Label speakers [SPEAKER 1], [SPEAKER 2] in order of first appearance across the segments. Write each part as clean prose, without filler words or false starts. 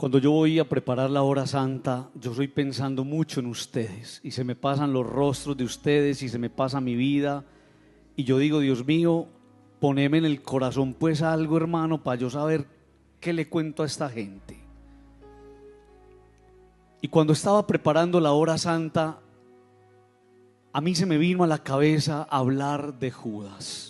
[SPEAKER 1] Cuando yo voy a preparar la hora santa, yo estoy pensando mucho en ustedes y se me pasan los rostros de ustedes y se me pasa mi vida y yo digo, Dios mío, poneme en el corazón pues algo, hermano, para yo saber qué le cuento a esta gente. Y cuando estaba preparando la hora santa, a mí se me vino a la cabeza hablar de Judas.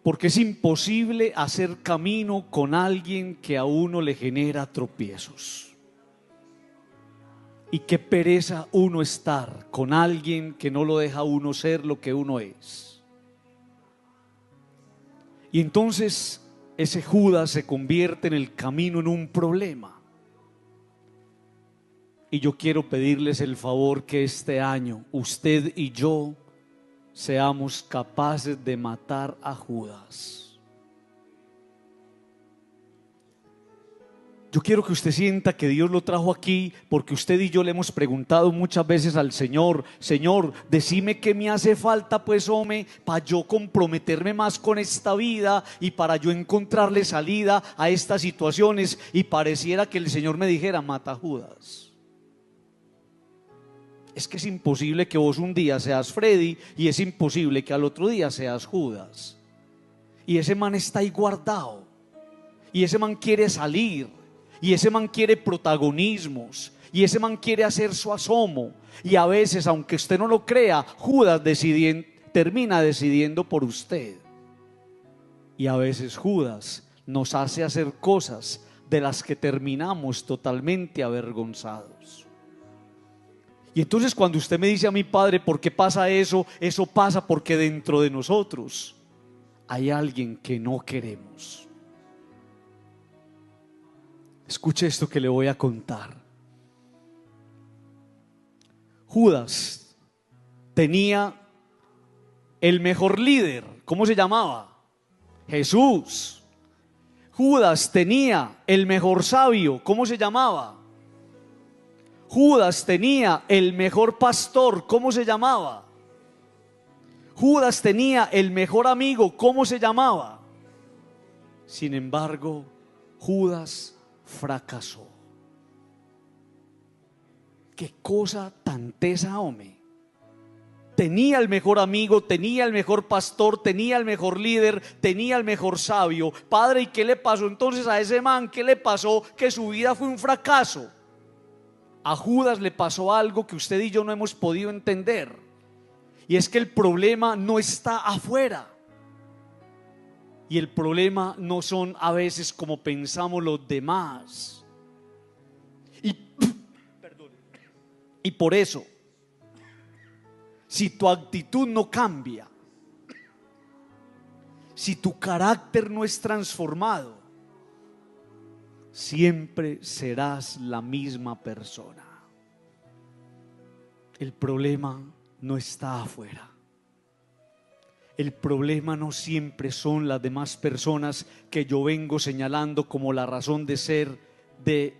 [SPEAKER 1] Porque es imposible hacer camino con alguien que a uno le genera tropiezos. Y qué pereza uno estar con alguien que no lo deja a uno ser lo que uno es. Y entonces ese Judas se convierte en el camino en un problema. Y yo quiero pedirles el favor que este año usted y yo seamos capaces de matar a Judas. Yo quiero que usted sienta que Dios lo trajo aquí porque usted y yo le hemos preguntado muchas veces al Señor: Señor, decime qué me hace falta pues, hombre, para yo comprometerme más con esta vida y para yo encontrarle salida a estas situaciones. Y pareciera que el Señor me dijera: mata a Judas. Es que es imposible que vos un día seas Freddy y es imposible que al otro día seas Judas. Y ese man está ahí guardado. Y ese man quiere salir. Y ese man quiere protagonismos. Y ese man quiere hacer su asomo. Y a veces, aunque usted no lo crea, Judas termina decidiendo por usted. Y a veces Judas nos hace hacer cosas de las que terminamos totalmente avergonzados. Y entonces cuando usted me dice a mi padre, ¿por qué pasa eso? Eso pasa porque dentro de nosotros hay alguien que no queremos. Escuche esto que le voy a contar. Judas tenía el mejor líder. ¿Cómo se llamaba? Jesús. Judas tenía el mejor sabio. ¿Cómo se llamaba? Judas tenía el mejor pastor. ¿Cómo se llamaba? Judas tenía el mejor amigo. ¿Cómo se llamaba? Sin embargo, Judas fracasó. Qué cosa tan tesa, hombre. Tenía el mejor amigo, tenía el mejor pastor, tenía el mejor líder, tenía el mejor sabio. Padre, ¿y qué le pasó entonces a ese man? ¿Qué le pasó? Que su vida fue un fracaso. A Judas le pasó algo que usted y yo no hemos podido entender. Y es que el problema no está afuera. Y el problema no son a veces como pensamos los demás. Y por eso, si tu actitud no cambia, si tu carácter no es transformado, siempre serás la misma persona. El problema no está afuera. El problema no siempre son las demás personas que yo vengo señalando como la razón de ser de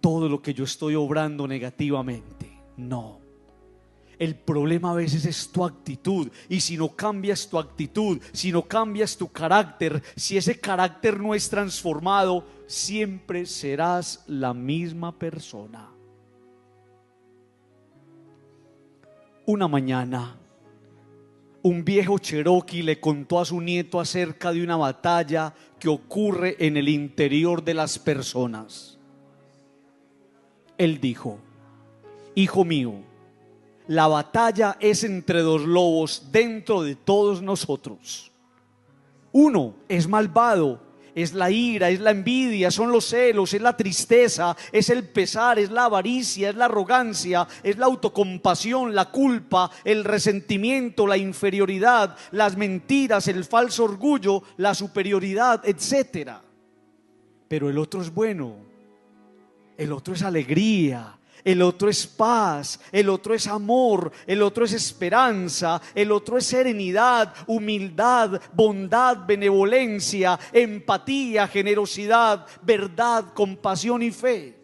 [SPEAKER 1] todo lo que yo estoy obrando negativamente. No. El problema a veces es tu actitud. Y si no cambias tu actitud, si no cambias tu carácter, si ese carácter no es transformado, siempre serás la misma persona. Una mañana, un viejo Cherokee le contó a su nieto acerca de una batalla que ocurre en el interior de las personas. Él dijo: hijo mío, la batalla es entre dos lobos dentro de todos nosotros. Uno es malvado, es la ira, es la envidia, son los celos, es la tristeza, es el pesar, es la avaricia, es la arrogancia, es la autocompasión, la culpa, el resentimiento, la inferioridad, las mentiras, el falso orgullo, la superioridad, etc. Pero el otro es bueno, el otro es alegría, el otro es paz, el otro es amor, el otro es esperanza, el otro es serenidad, humildad, bondad, benevolencia, empatía, generosidad, verdad, compasión y fe.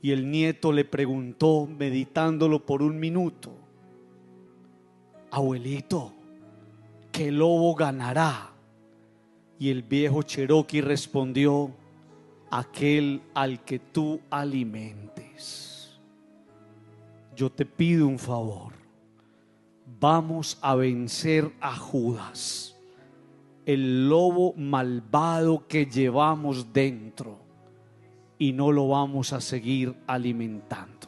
[SPEAKER 1] Y el nieto le preguntó, meditándolo por un minuto: abuelito, ¿qué lobo ganará? Y el viejo Cherokee respondió: aquel al que tú alimentes. Yo te pido un favor. Vamos a vencer a Judas, el lobo malvado que llevamos dentro, y no lo vamos a seguir alimentando.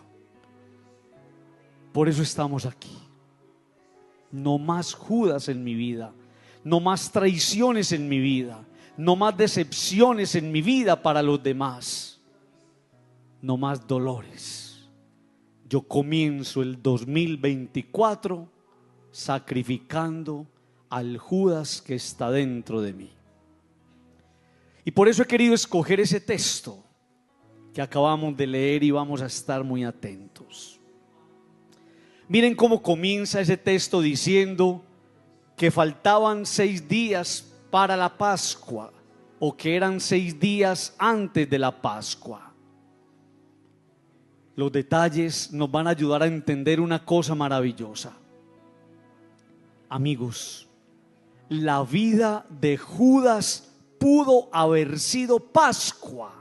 [SPEAKER 1] Por eso estamos aquí. No más Judas en mi vida, no más traiciones en mi vida, no más decepciones en mi vida para los demás, no más dolores. Yo comienzo el 2024 sacrificando al Judas que está dentro de mí. Y por eso he querido escoger ese texto que acabamos de leer y vamos a estar muy atentos. Miren cómo comienza ese texto diciendo que faltaban 6 días para la Pascua, o que eran 6 días antes de la Pascua. Los detalles nos van a ayudar a entender una cosa maravillosa. Amigos, la vida de Judas pudo haber sido Pascua.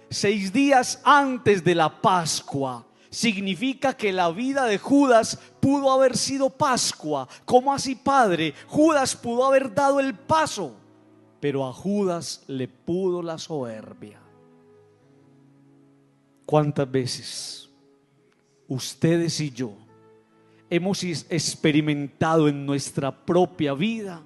[SPEAKER 1] 6 días antes de la Pascua significa que la vida de Judas pudo haber sido Pascua. ¿Cómo así, Padre? Judas pudo haber dado el paso, pero a Judas le pudo la soberbia. ¿Cuántas veces ustedes y yo hemos experimentado en nuestra propia vida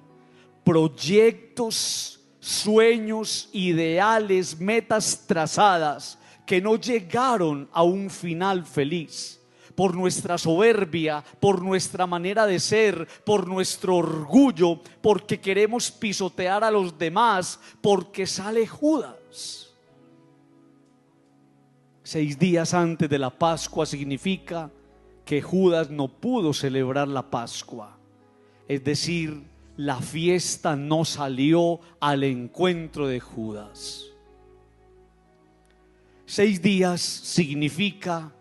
[SPEAKER 1] proyectos, sueños, ideales, metas trazadas que no llegaron a un final feliz? Por nuestra soberbia, por nuestra manera de ser, por nuestro orgullo, porque queremos pisotear a los demás, porque sale Judas. 6 días antes de la Pascua significa que Judas no pudo celebrar la Pascua. Es decir, la fiesta no salió al encuentro de Judas. 6 días significa,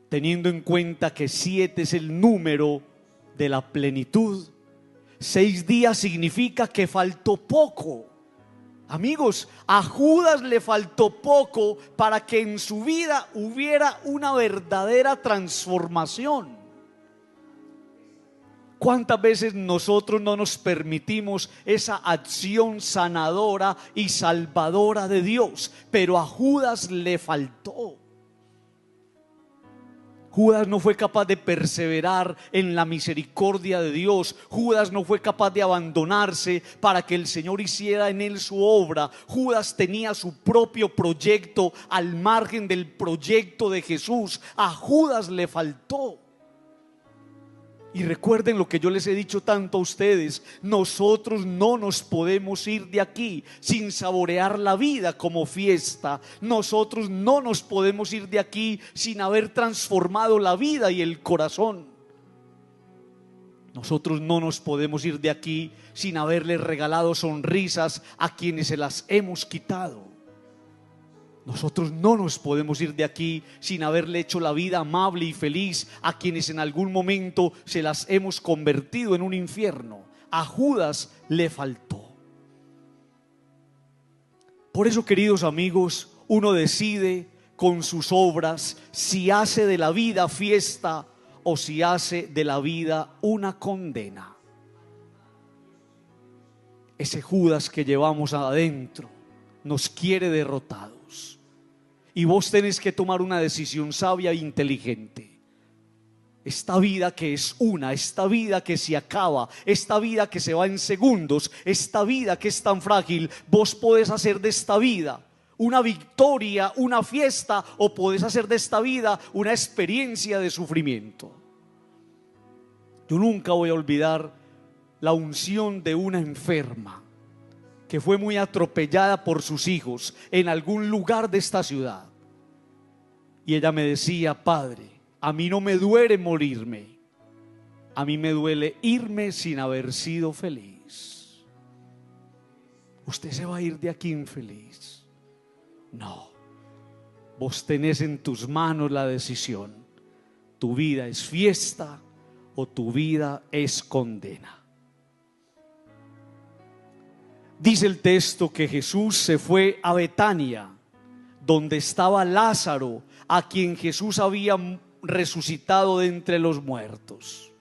[SPEAKER 1] teniendo en cuenta que 7 es el número de la plenitud, 6 días significa que faltó poco. Amigos, a Judas le faltó poco para que en su vida hubiera una verdadera transformación. ¿Cuántas veces nosotros no nos permitimos esa acción sanadora y salvadora de Dios? Pero a Judas le faltó. Judas no fue capaz de perseverar en la misericordia de Dios. Judas no fue capaz de abandonarse para que el Señor hiciera en él su obra. Judas tenía su propio proyecto al margen del proyecto de Jesús. A Judas le faltó. Y recuerden lo que yo les he dicho tanto a ustedes: nosotros no nos podemos ir de aquí sin saborear la vida como fiesta. Nosotros no nos podemos ir de aquí sin haber transformado la vida y el corazón. Nosotros no nos podemos ir de aquí sin haberle regalado sonrisas a quienes se las hemos quitado. Nosotros no nos podemos ir de aquí sin haberle hecho la vida amable y feliz a quienes en algún momento se las hemos convertido en un infierno. A Judas le faltó. Por eso, queridos amigos, uno decide con sus obras si hace de la vida fiesta o si hace de la vida una condena. Ese Judas que llevamos adentro nos quiere derrotados. Y vos tenés que tomar una decisión sabia e inteligente. Esta vida que es una, esta vida que se acaba, esta vida que se va en segundos, esta vida que es tan frágil, vos podés hacer de esta vida una victoria, una fiesta, o podés hacer de esta vida una experiencia de sufrimiento. Yo nunca voy a olvidar la unción de una enferma que fue muy atropellada por sus hijos en algún lugar de esta ciudad. Y ella me decía: Padre, a mí no me duele morirme, a mí me duele irme sin haber sido feliz. Usted se va a ir de aquí infeliz. No, vos tenés en tus manos la decisión. Tu vida es fiesta o tu vida es condena. Dice el texto que Jesús se fue a Betania, donde estaba Lázaro, a quien Jesús había resucitado de entre los muertos.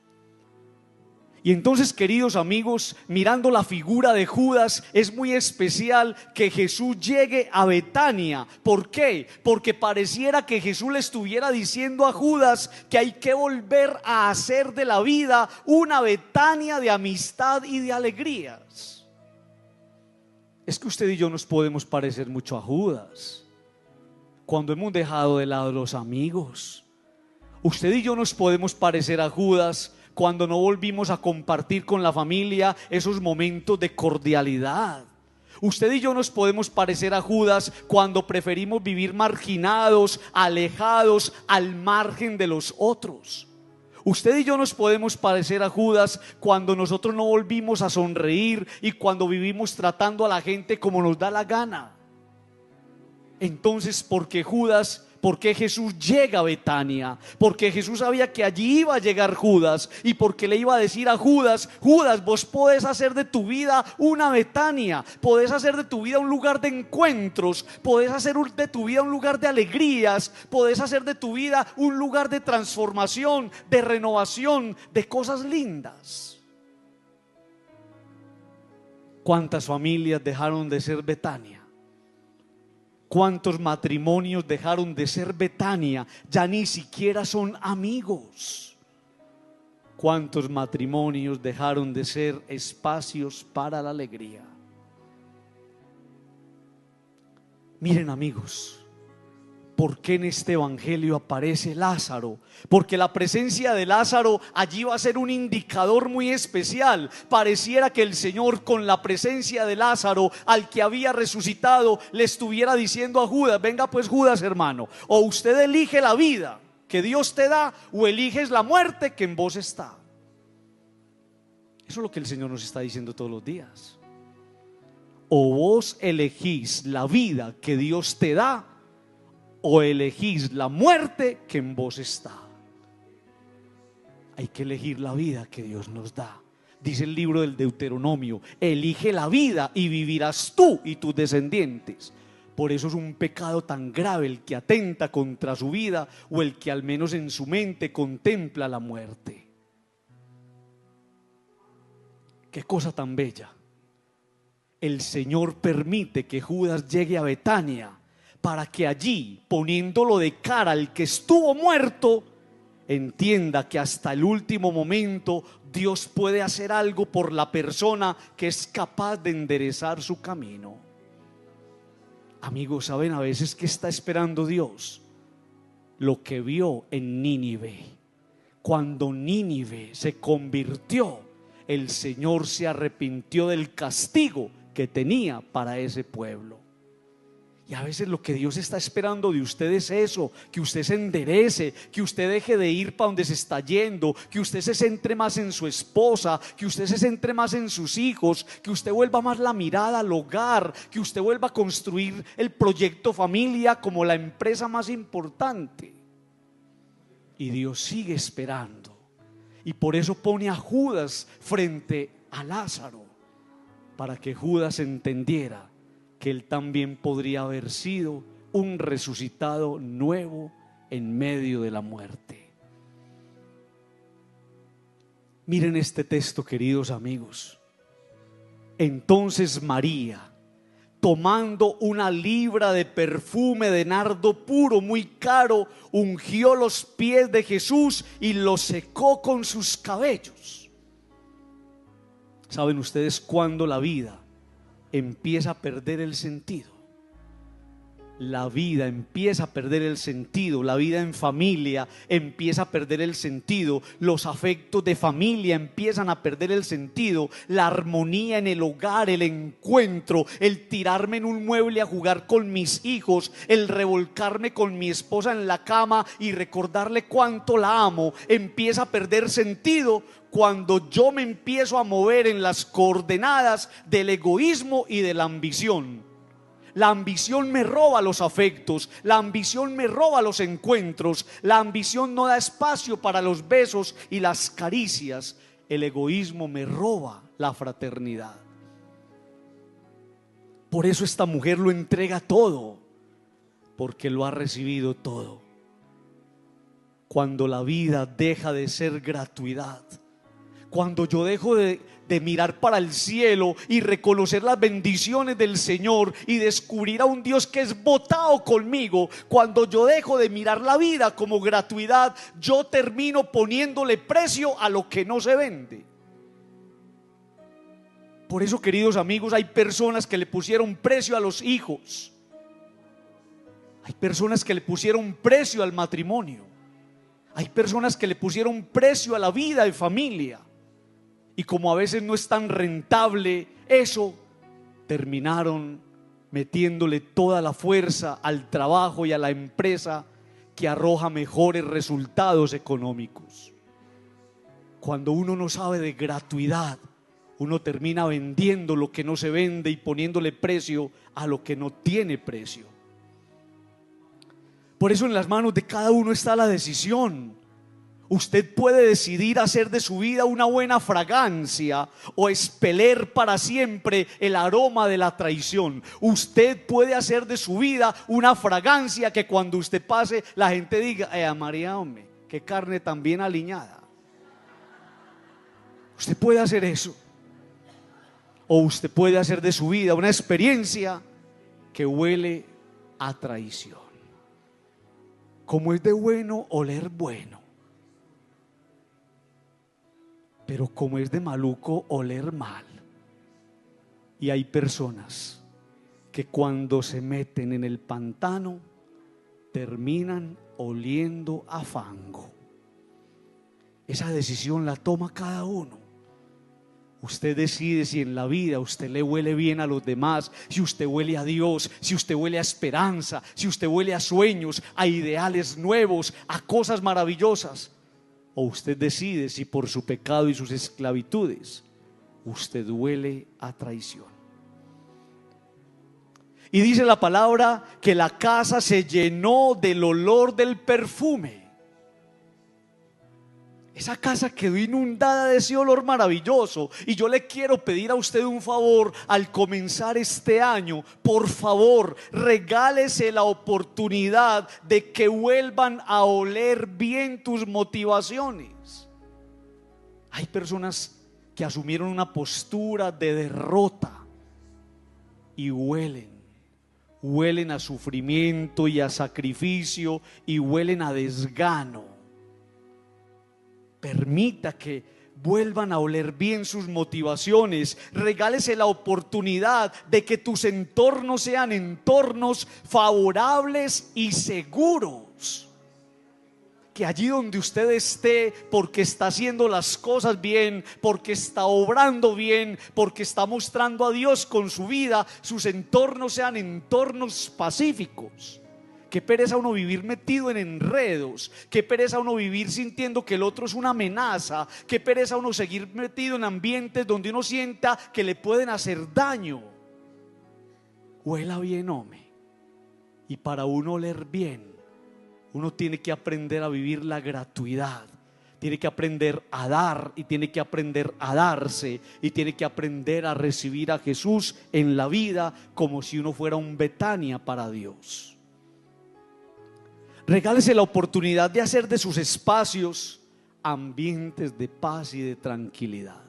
[SPEAKER 1] Y entonces, queridos amigos, mirando la figura de Judas, es muy especial que Jesús llegue a Betania. ¿Por qué? Porque pareciera que Jesús le estuviera diciendo a Judas que hay que volver a hacer de la vida una Betania de amistad y de alegrías. Es que usted y yo nos podemos parecer mucho a Judas cuando hemos dejado de lado los amigos. Usted y yo nos podemos parecer a Judas cuando no volvimos a compartir con la familia esos momentos de cordialidad. Usted y yo nos podemos parecer a Judas cuando preferimos vivir marginados, alejados, al margen de los otros. Usted y yo nos podemos parecer a Judas cuando nosotros no volvimos a sonreír y cuando vivimos tratando a la gente como nos da la gana. Entonces, ¿por qué Jesús llega a Betania? Porque Jesús sabía que allí iba a llegar Judas, y porque le iba a decir a Judas: Judas, vos podés hacer de tu vida una Betania, podés hacer de tu vida un lugar de encuentros, podés hacer de tu vida un lugar de alegrías, podés hacer de tu vida un lugar de transformación, de renovación, de cosas lindas. ¿Cuántas familias dejaron de ser Betania? ¿Cuántos matrimonios dejaron de ser Betania? Ya ni siquiera son amigos. ¿Cuántos matrimonios dejaron de ser espacios para la alegría? Miren, amigos, ¿por qué en este evangelio aparece Lázaro? Porque la presencia de Lázaro allí va a ser un indicador muy especial. Pareciera que el Señor, con la presencia de Lázaro, al que había resucitado, le estuviera diciendo a Judas: venga pues, Judas, hermano, o usted elige la vida que Dios te da, o eliges la muerte que en vos está. Eso es lo que el Señor nos está diciendo todos los días. O vos elegís la vida que Dios te da, o elegís la muerte que en vos está. Hay que elegir la vida que Dios nos da. Dice el libro del Deuteronomio: elige la vida y vivirás tú y tus descendientes. Por eso es un pecado tan grave el que atenta contra su vida, o el que al menos en su mente contempla la muerte. Qué cosa tan bella. El Señor permite que Judas llegue a Betania para que allí, poniéndolo de cara al que estuvo muerto, entienda que hasta el último momento Dios puede hacer algo por la persona que es capaz de enderezar su camino. Amigos, ¿saben a veces qué está esperando Dios? Lo que vio en Nínive. Cuando Nínive se convirtió, el Señor se arrepintió del castigo que tenía para ese pueblo. Y a veces lo que Dios está esperando de usted es eso: que usted se enderece, que usted deje de ir para donde se está yendo, que usted se centre más en su esposa, que usted se centre más en sus hijos, que usted vuelva más la mirada al hogar, que usted vuelva a construir el proyecto familia como la empresa más importante. Y Dios sigue esperando, y por eso pone a Judas frente a Lázaro, para que Judas entendiera que él también podría haber sido un resucitado nuevo en medio de la muerte. Miren este texto, queridos amigos. Entonces María, tomando una libra de perfume de nardo puro muy caro, ungió los pies de Jesús y los secó con sus cabellos. ¿Saben ustedes cuándo la vida empieza a perder el sentido? La vida empieza a perder el sentido, la vida en familia empieza a perder el sentido, los afectos de familia empiezan a perder el sentido, la armonía en el hogar, el encuentro, el tirarme en un mueble a jugar con mis hijos, el revolcarme con mi esposa en la cama y recordarle cuánto la amo, empieza a perder sentido cuando yo me empiezo a mover en las coordenadas del egoísmo y de la ambición. La ambición me roba los afectos, la ambición me roba los encuentros, la ambición no da espacio para los besos y las caricias, el egoísmo me roba la fraternidad. Por eso esta mujer lo entrega todo, porque lo ha recibido todo. Cuando la vida deja de ser gratuidad, cuando yo dejo de mirar para el cielo y reconocer las bendiciones del Señor y descubrir a un Dios que es botado conmigo, cuando yo dejo de mirar la vida como gratuidad, yo termino poniéndole precio a lo que no se vende. Por eso, queridos amigos, hay personas que le pusieron precio a los hijos. Hay personas que le pusieron precio al matrimonio. Hay personas que le pusieron precio a la vida de familia. Y como a veces no es tan rentable eso, terminaron metiéndole toda la fuerza al trabajo y a la empresa que arroja mejores resultados económicos. Cuando uno no sabe de gratuidad, uno termina vendiendo lo que no se vende y poniéndole precio a lo que no tiene precio. Por eso en las manos de cada uno está la decisión. Usted puede decidir hacer de su vida una buena fragancia o expeler para siempre el aroma de la traición. Usted puede hacer de su vida una fragancia que cuando usted pase la gente diga: María, hombre, qué carne tan bien aliñada. Usted puede hacer eso. O usted puede hacer de su vida una experiencia que huele a traición. Como es de bueno oler bueno, pero como es de maluco oler mal. Y hay personas que cuando se meten en el pantano terminan oliendo a fango. Esa decisión la toma cada uno. Usted decide si en la vida usted le huele bien a los demás, si usted huele a Dios, si usted huele a esperanza, si usted huele a sueños, a ideales nuevos, a cosas maravillosas. O usted decide si por su pecado y sus esclavitudes usted huele a traición. Y dice la palabra que la casa se llenó del olor del perfume. Esa casa quedó inundada de ese olor maravilloso. Y yo le quiero pedir a usted un favor al comenzar este año. Por favor, regálese la oportunidad de que vuelvan a oler bien tus motivaciones. Hay personas que asumieron una postura de derrota y huelen a sufrimiento y a sacrificio y huelen a desgano. Permita que vuelvan a oler bien sus motivaciones. Regálese la oportunidad de que tus entornos sean entornos favorables y seguros. Que allí donde usted esté, porque está haciendo las cosas bien, porque está obrando bien, porque está mostrando a Dios con su vida, sus entornos sean entornos pacíficos. Qué pereza uno vivir metido en enredos, qué pereza uno vivir sintiendo que el otro es una amenaza, qué pereza uno seguir metido en ambientes donde uno sienta que le pueden hacer daño. Huela bien, hombre. Y para uno oler bien, uno tiene que aprender a vivir la gratuidad. Tiene que aprender a dar y tiene que aprender a darse y tiene que aprender a recibir a Jesús en la vida como si uno fuera un Betania para Dios. Regálese la oportunidad de hacer de sus espacios ambientes de paz y de tranquilidad.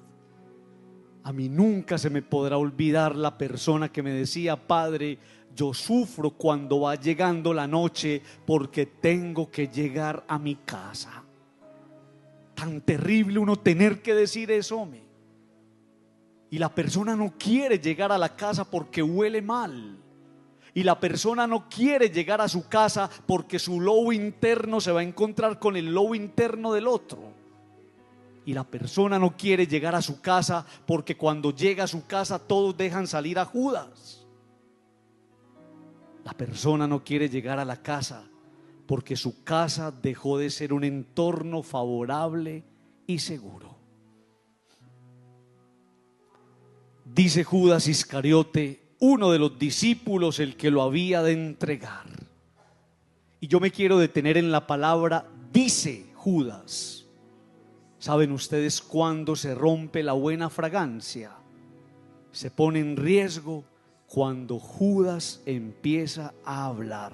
[SPEAKER 1] A mí nunca se me podrá olvidar la persona que me decía: Padre, yo sufro cuando va llegando la noche porque tengo que llegar a mi casa. Tan terrible uno tener que decir eso, hombre. Y la persona no quiere llegar a la casa porque huele mal. Y la persona no quiere llegar a su casa porque su lobo interno se va a encontrar con el lobo interno del otro. Y la persona no quiere llegar a su casa porque cuando llega a su casa todos dejan salir a Judas. La persona no quiere llegar a la casa porque su casa dejó de ser un entorno favorable y seguro. Dice Judas Iscariote, uno de los discípulos, el que lo había de entregar. Y yo me quiero detener en la palabra dice Judas. ¿Saben ustedes cuándo se rompe la buena fragancia? Se pone en riesgo Cuando Judas empieza a hablar.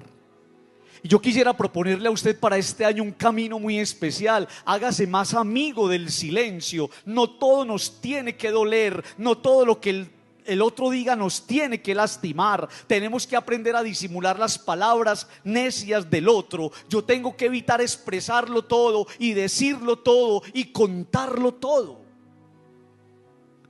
[SPEAKER 1] Y yo quisiera proponerle a usted para este año un camino muy especial. Hágase más amigo del silencio. No todo nos tiene que doler, no todo lo que el otro diga nos tiene que lastimar. Tenemos que aprender a disimular las palabras necias del otro. Yo tengo que evitar expresarlo todo y decirlo todo y contarlo todo.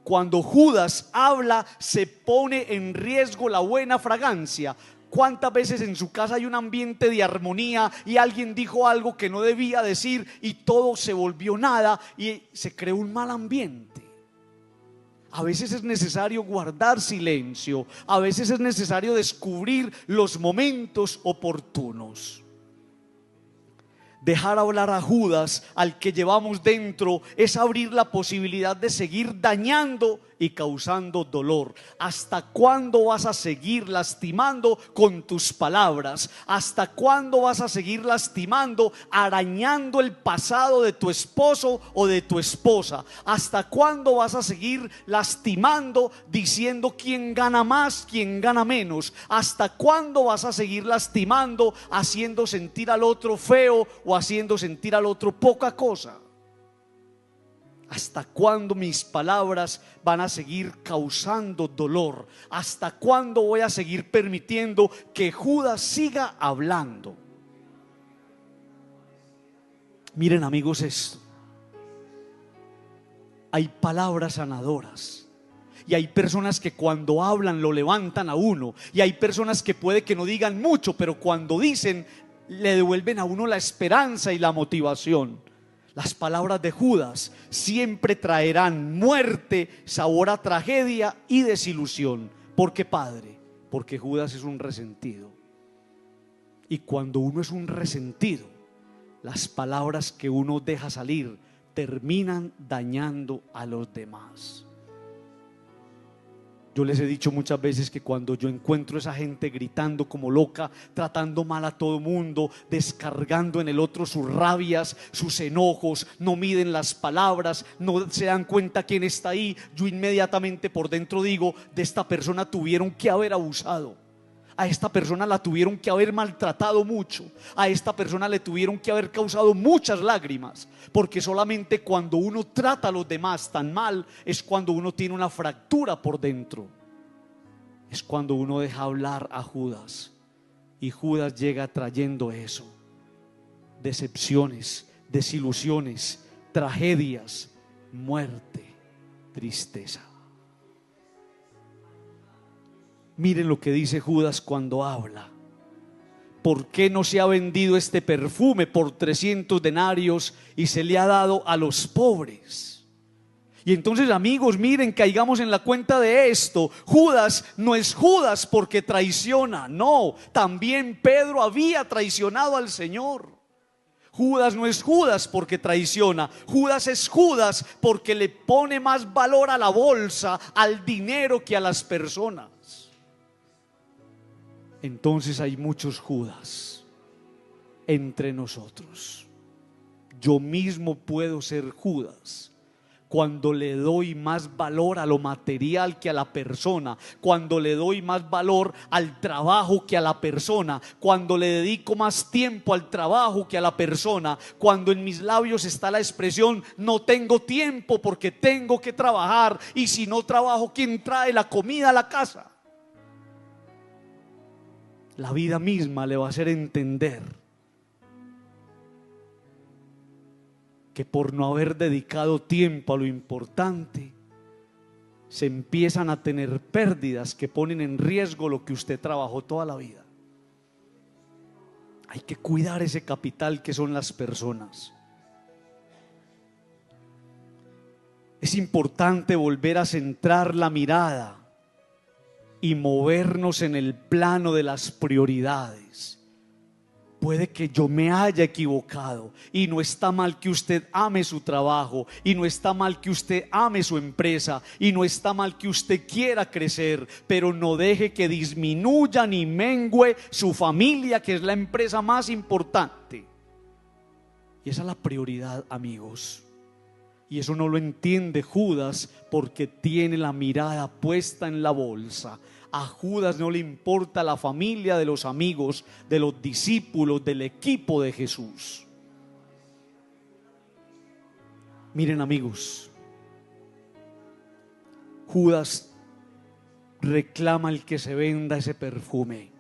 [SPEAKER 1] Cuando Judas habla, se pone en riesgo la buena fragancia. ¿Cuántas veces en su casa hay un ambiente de armonía y alguien dijo algo que no debía decir y todo se volvió nada y se creó un mal ambiente? A veces es necesario guardar silencio, a veces es necesario descubrir los momentos oportunos. Dejar hablar a Judas, al que llevamos dentro, es abrir la posibilidad de seguir dañando y causando dolor. ¿Hasta cuándo vas a seguir lastimando con tus palabras? ¿Hasta cuándo vas a seguir lastimando, arañando el pasado de tu esposo o de tu esposa? ¿Hasta cuándo vas a seguir lastimando, diciendo quién gana más, quién gana menos? ¿Hasta cuándo vas a seguir lastimando, haciendo sentir al otro feo o haciendo sentir al otro poca cosa? ¿Hasta cuándo mis palabras van a seguir causando dolor? ¿Hasta cuándo voy a seguir permitiendo que Judas siga hablando? Miren, amigos, esto. Hay palabras sanadoras y hay personas que cuando hablan lo levantan a uno, y hay personas que puede que no digan mucho, pero cuando dicen le devuelven a uno la esperanza y la motivación. Las palabras de Judas siempre traerán muerte, sabor a tragedia y desilusión. ¿Por qué, Padre? Porque Judas es un resentido. Y cuando uno es un resentido, las palabras que uno deja salir terminan dañando a los demás. Yo les he dicho muchas veces que cuando yo encuentro esa gente gritando como loca, tratando mal a todo mundo, descargando en el otro sus rabias, sus enojos, no miden las palabras, no se dan cuenta quién está ahí, yo inmediatamente por dentro digo: de esta persona tuvieron que haber abusado, a esta persona la tuvieron que haber maltratado mucho, a esta persona le tuvieron que haber causado muchas lágrimas, porque solamente cuando uno trata a los demás tan mal es cuando uno tiene una fractura por dentro. Es cuando uno deja hablar a Judas, y Judas llega trayendo eso: decepciones, desilusiones, tragedias, muerte, tristeza. Miren lo que dice Judas cuando habla: ¿por qué no se ha vendido este perfume por 300 denarios y se le ha dado a los pobres? Y entonces, amigos, miren, caigamos en la cuenta de esto. Judas no es Judas porque traiciona, no, también Pedro había traicionado al Señor. Judas no es Judas porque traiciona, Judas es Judas porque le pone más valor a la bolsa, al dinero, que a las personas. Entonces hay muchos Judas entre nosotros. Yo mismo puedo ser Judas cuando le doy más valor a lo material que a la persona, cuando le doy más valor al trabajo que a la persona, cuando le dedico más tiempo al trabajo que a la persona, cuando en mis labios está la expresión: no tengo tiempo porque tengo que trabajar, y si no trabajo, ¿quién trae la comida a la casa? La vida misma le va a hacer entender que por no haber dedicado tiempo a lo importante, se empiezan a tener pérdidas que ponen en riesgo lo que usted trabajó toda la vida. Hay que cuidar ese capital que son las personas. Es importante volver a centrar la mirada y movernos en el plano de las prioridades. Puede que yo me haya equivocado, y no está mal que usted ame su trabajo, y no está mal que usted ame su empresa, y no está mal que usted quiera crecer, pero no deje que disminuya ni mengue su familia, que es la empresa más importante. Y esa es la prioridad, amigos. Y eso no lo entiende Judas porque tiene la mirada puesta en la bolsa. A Judas no le importa la familia, de los amigos, de los discípulos, del equipo de Jesús. Miren, amigos, Judas reclama el que se venda ese perfume,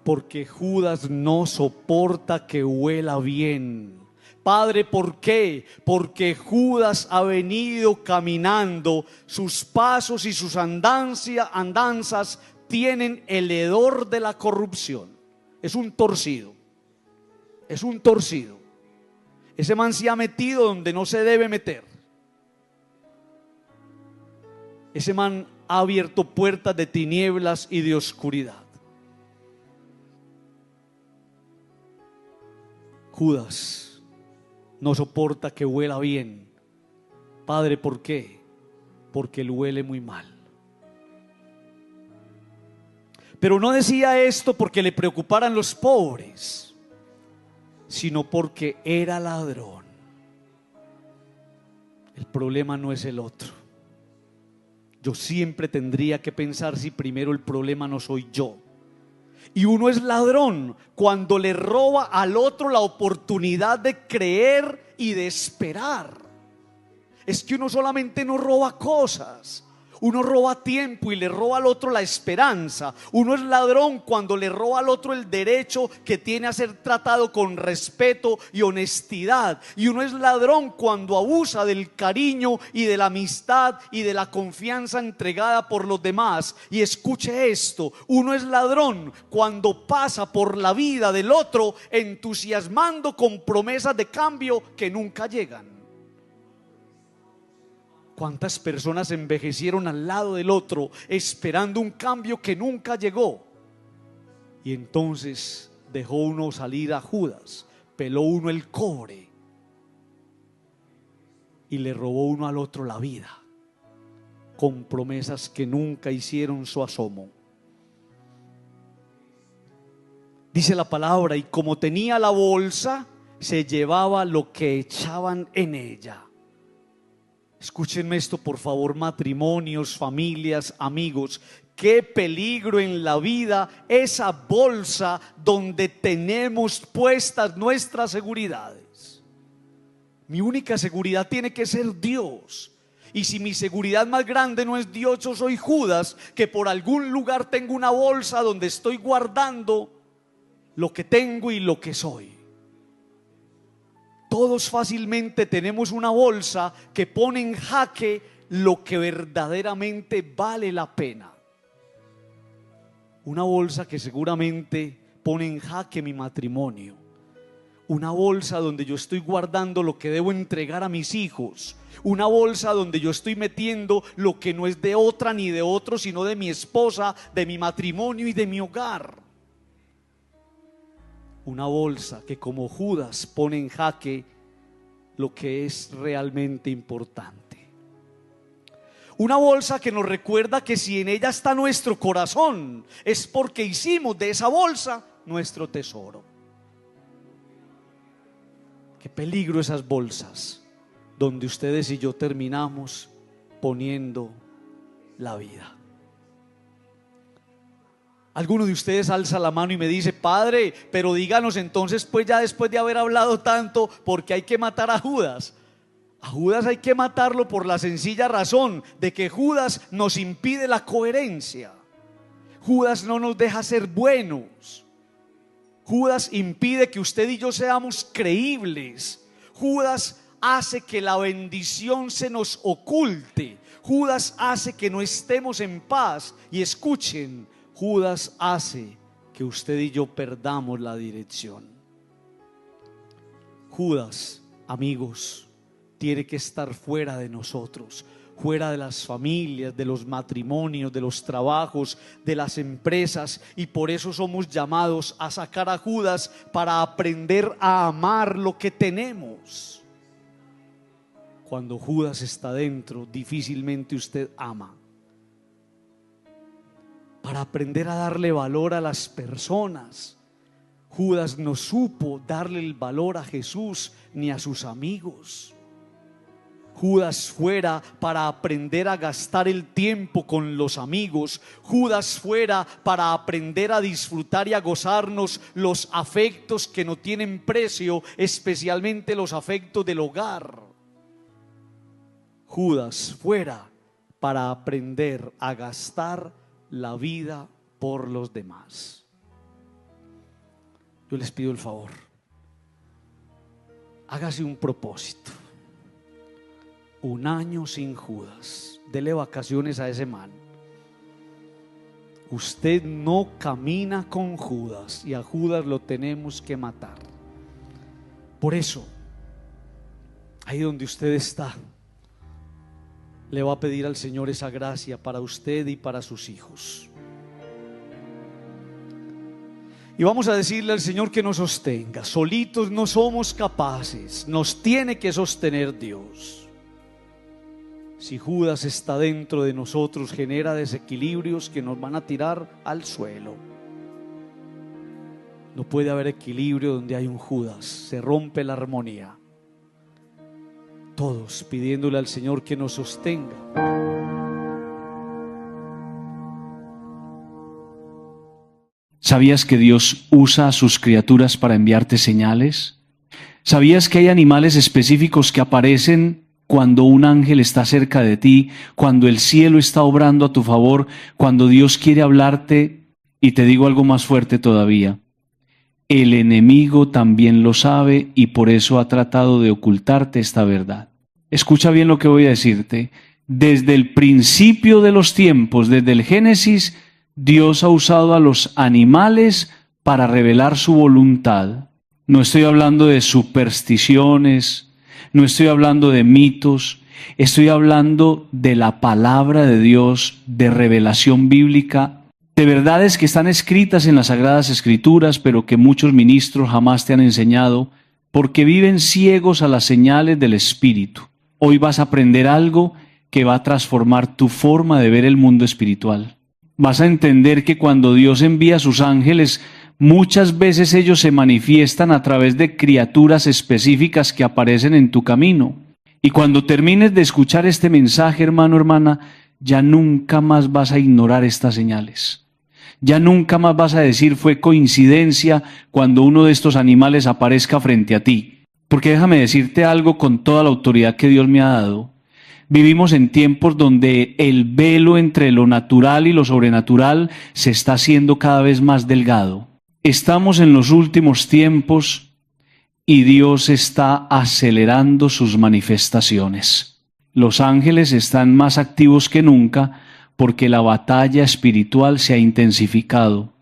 [SPEAKER 1] porque Judas no soporta que huela bien. Padre, ¿por qué? Porque Judas ha venido caminando, sus pasos y sus andanzas tienen el hedor de la corrupción. Es un torcido, es un torcido. Ese man se ha metido donde no se debe meter. Ese man ha abierto puertas de tinieblas y de oscuridad. Judas no soporta que huela bien. Padre, ¿por qué? Porque él huele muy mal. Pero no decía esto porque le preocuparan los pobres, sino porque era ladrón. El problema no es el otro. Yo siempre tendría que pensar si primero el problema no soy yo. Y uno es ladrón cuando le roba al otro la oportunidad de creer y de esperar. Es que uno solamente no roba cosas, uno roba tiempo y le roba al otro la esperanza. Uno es ladrón cuando le roba al otro el derecho que tiene a ser tratado con respeto y honestidad. Y uno es ladrón cuando abusa del cariño y de la amistad y de la confianza entregada por los demás. Y escuche esto, uno es ladrón cuando pasa por la vida del otro entusiasmando con promesas de cambio que nunca llegan. ¿Cuántas personas envejecieron al lado del otro esperando un cambio que nunca llegó? Y entonces dejó uno salir a Judas, peló uno el cobre y le robó uno al otro la vida con promesas que nunca hicieron su asomo. Dice la palabra: y como tenía la bolsa, se llevaba lo que echaban en ella. Escúchenme esto, por favor, matrimonios, familias, amigos. Qué peligro en la vida esa bolsa donde tenemos puestas nuestras seguridades. Mi única seguridad tiene que ser Dios. Y si mi seguridad más grande no es Dios, yo soy Judas, que por algún lugar tengo una bolsa donde estoy guardando lo que tengo y lo que soy. Todos fácilmente tenemos una bolsa que pone en jaque lo que verdaderamente vale la pena. Una bolsa que seguramente pone en jaque mi matrimonio. Una bolsa donde yo estoy guardando lo que debo entregar a mis hijos. Una bolsa donde yo estoy metiendo lo que no es de otra ni de otro, sino de mi esposa, de mi matrimonio y de mi hogar. Una bolsa que, como Judas, pone en jaque lo que es realmente importante. Una bolsa que nos recuerda que si en ella está nuestro corazón, es porque hicimos de esa bolsa nuestro tesoro. Qué peligro esas bolsas donde ustedes y yo terminamos poniendo la vida. Alguno de ustedes alza la mano y me dice: padre, pero díganos entonces, pues ya después de haber hablado tanto, ¿por qué hay que matar a Judas? A Judas hay que matarlo por la sencilla razón de que Judas nos impide la coherencia. Judas no nos deja ser buenos. Judas impide que usted y yo seamos creíbles. Judas hace que la bendición se nos oculte. Judas hace que no estemos en paz. Y escuchen, Judas hace que usted y yo perdamos la dirección. Judas, amigos, tiene que estar fuera de nosotros, fuera de las familias, de los matrimonios, de los trabajos, de las empresas. Y por eso somos llamados a sacar a Judas para aprender a amar lo que tenemos. Cuando Judas está dentro, difícilmente usted ama. Para aprender a darle valor a las personas. Judas no supo darle el valor a Jesús ni a sus amigos. Judas fuera para aprender a gastar el tiempo con los amigos. Judas fuera para aprender a disfrutar y a gozarnos los afectos que no tienen precio, especialmente los afectos del hogar. Judas fuera para aprender a gastar la vida por los demás. Yo les pido el favor, hágase un propósito. 1 año sin Judas. Dele vacaciones a ese man. Usted no camina con Judas y a Judas lo tenemos que matar. Por eso, ahí donde usted está, le va a pedir al Señor esa gracia para usted y para sus hijos. Y vamos a decirle al Señor que nos sostenga. Solitos no somos capaces, nos tiene que sostener Dios. Si Judas está dentro de nosotros, genera desequilibrios que nos van a tirar al suelo. No puede haber equilibrio donde hay un Judas, se rompe la armonía. Todos pidiéndole al Señor que nos sostenga.
[SPEAKER 2] ¿Sabías que Dios usa a sus criaturas para enviarte señales? ¿Sabías que hay animales específicos que aparecen cuando un ángel está cerca de ti, cuando el cielo está obrando a tu favor, cuando Dios quiere hablarte? Y te digo algo más fuerte todavía. El enemigo también lo sabe y por eso ha tratado de ocultarte esta verdad. Escucha bien lo que voy a decirte. Desde el principio de los tiempos, desde el Génesis, Dios ha usado a los animales para revelar su voluntad. No estoy hablando de supersticiones, no estoy hablando de mitos, estoy hablando de la palabra de Dios, de revelación bíblica, de verdades que están escritas en las Sagradas Escrituras, pero que muchos ministros jamás te han enseñado, porque viven ciegos a las señales del Espíritu. Hoy vas a aprender algo que va a transformar tu forma de ver el mundo espiritual. Vas a entender que cuando Dios envía a sus ángeles, muchas veces ellos se manifiestan a través de criaturas específicas que aparecen en tu camino. Y cuando termines de escuchar este mensaje, hermano, hermana, ya nunca más vas a ignorar estas señales. Ya nunca más vas a decir fue coincidencia cuando uno de estos animales aparezca frente a ti. Porque déjame decirte algo con toda la autoridad que Dios me ha dado. Vivimos en tiempos donde el velo entre lo natural y lo sobrenatural se está haciendo cada vez más delgado. Estamos en los últimos tiempos y Dios está acelerando sus manifestaciones. Los ángeles están más activos que nunca porque la batalla espiritual se ha intensificado.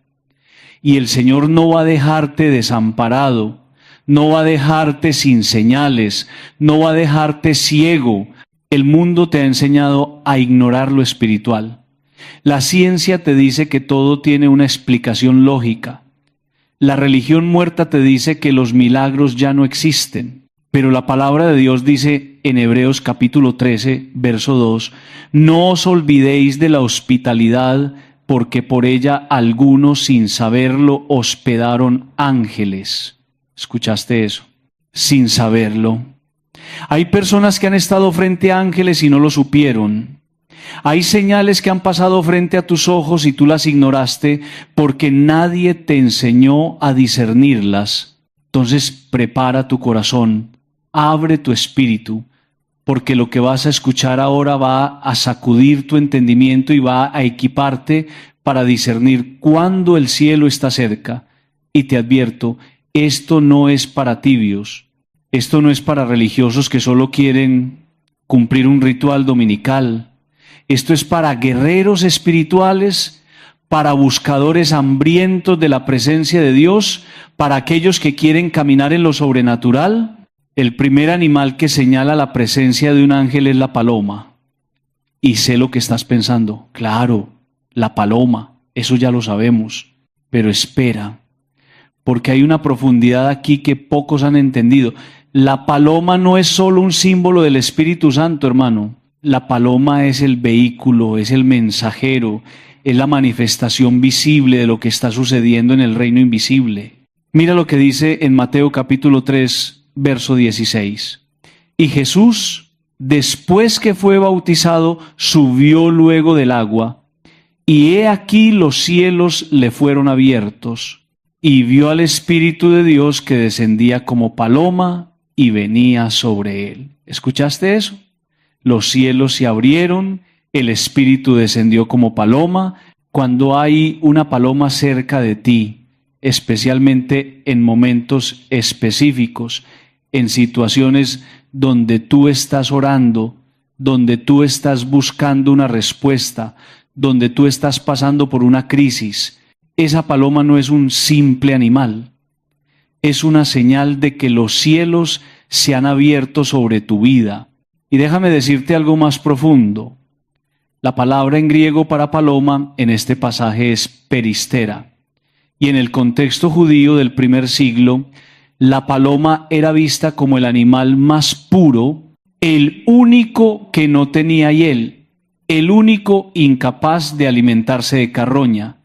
[SPEAKER 2] Y el Señor no va a dejarte desamparado, no va a dejarte sin señales, no va a dejarte ciego. El mundo te ha enseñado a ignorar lo espiritual. La ciencia te dice que todo tiene una explicación lógica. La religión muerta te dice que los milagros ya no existen. Pero la palabra de Dios dice en Hebreos capítulo 13, verso 2, no os olvidéis de la hospitalidad, porque por ella algunos sin saberlo hospedaron ángeles. ¿Escuchaste eso? Sin saberlo. Hay personas que han estado frente a ángeles y no lo supieron. Hay señales que han pasado frente a tus ojos y tú las ignoraste porque nadie te enseñó a discernirlas. Entonces prepara tu corazón, abre tu espíritu, porque lo que vas a escuchar ahora va a sacudir tu entendimiento y va a equiparte para discernir cuándo el cielo está cerca. Y te advierto, esto no es para tibios. Esto no es para religiosos que solo quieren cumplir un ritual dominical. Esto es para guerreros espirituales, para buscadores hambrientos de la presencia de Dios, para aquellos que quieren caminar en lo sobrenatural. El primer animal que señala la presencia de un ángel es la paloma. Y sé lo que estás pensando. Claro, la paloma, eso ya lo sabemos. Pero espera, porque hay una profundidad aquí que pocos han entendido. La paloma no es solo un símbolo del Espíritu Santo, hermano. La paloma es el vehículo, es el mensajero, es la manifestación visible de lo que está sucediendo en el reino invisible. Mira lo que dice en Mateo capítulo 3, verso 16. Y Jesús, Después que fue bautizado, subió luego del agua, y he aquí los cielos le fueron abiertos, y vio al Espíritu de Dios que descendía como paloma y venía sobre él. ¿Escuchaste eso? Los cielos se abrieron, el Espíritu descendió como paloma. Cuando hay una paloma cerca de ti, especialmente en momentos específicos, en situaciones donde tú estás orando, donde tú estás buscando una respuesta, donde tú estás pasando por una crisis, esa paloma no es un simple animal, es una señal de que los cielos se han abierto sobre tu vida. Y déjame decirte algo más profundo. La palabra en griego para paloma en este pasaje es peristera. Y en el contexto judío del primer siglo, la paloma era vista como el animal más puro, el único que no tenía hiel, el único incapaz de alimentarse de carroña.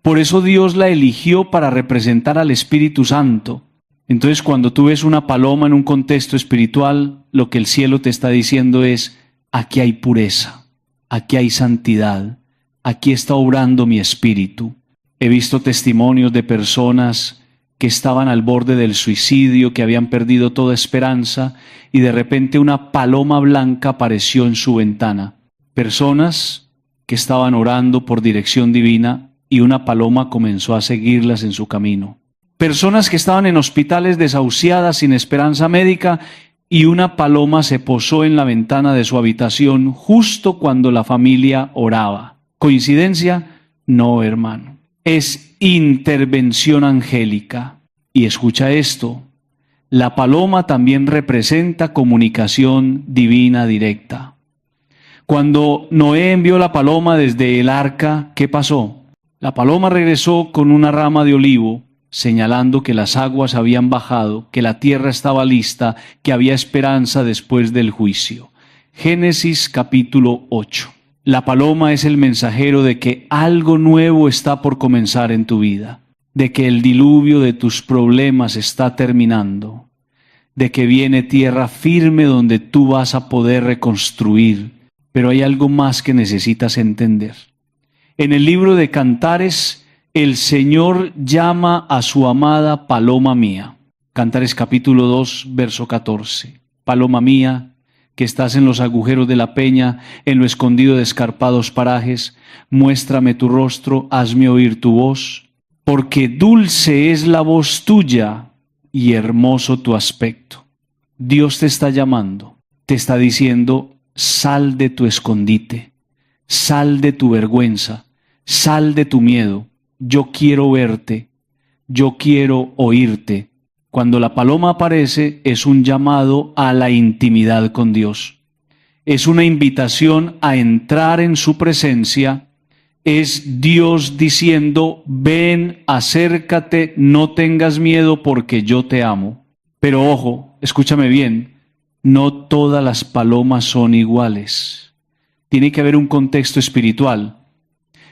[SPEAKER 2] Por eso Dios la eligió para representar al Espíritu Santo. Entonces, cuando tú ves una paloma en un contexto espiritual, lo que el cielo te está diciendo es: aquí hay pureza, aquí hay santidad, aquí está obrando mi espíritu. He visto testimonios de personas que estaban al borde del suicidio, que habían perdido toda esperanza, y de repente una paloma blanca apareció en su ventana. Personas que estaban orando por dirección divina y una paloma comenzó a seguirlas en su camino. Personas que estaban en hospitales desahuciadas sin esperanza médica y una paloma se posó en la ventana de su habitación justo cuando la familia oraba. ¿Coincidencia? No, hermano. Es intervención angélica. Y escucha esto, la paloma también representa comunicación divina directa. Cuando Noé envió la paloma desde el arca, ¿qué pasó? La paloma regresó con una rama de olivo, señalando que las aguas habían bajado, que la tierra estaba lista, que había esperanza después del juicio. Génesis capítulo 8. La paloma es el mensajero de que algo nuevo está por comenzar en tu vida, de que el diluvio de tus problemas está terminando, de que viene tierra firme donde tú vas a poder reconstruir. Pero hay algo más que necesitas entender. En el libro de Cantares, el Señor llama a su amada paloma mía. Cantares capítulo 2, verso 14. Paloma mía, que estás en los agujeros de la peña, en lo escondido de escarpados parajes, muéstrame tu rostro, hazme oír tu voz, porque dulce es la voz tuya y hermoso tu aspecto. Dios te está llamando, te está diciendo: sal de tu escondite, sal de tu vergüenza, sal de tu miedo. Yo quiero verte, yo quiero oírte. Cuando la paloma aparece, es un llamado a la intimidad con Dios. Es una invitación a entrar en su presencia. Es Dios diciendo: ven, acércate, no tengas miedo porque yo te amo. Pero ojo, escúchame bien, no todas las palomas son iguales. Tiene que haber un contexto espiritual.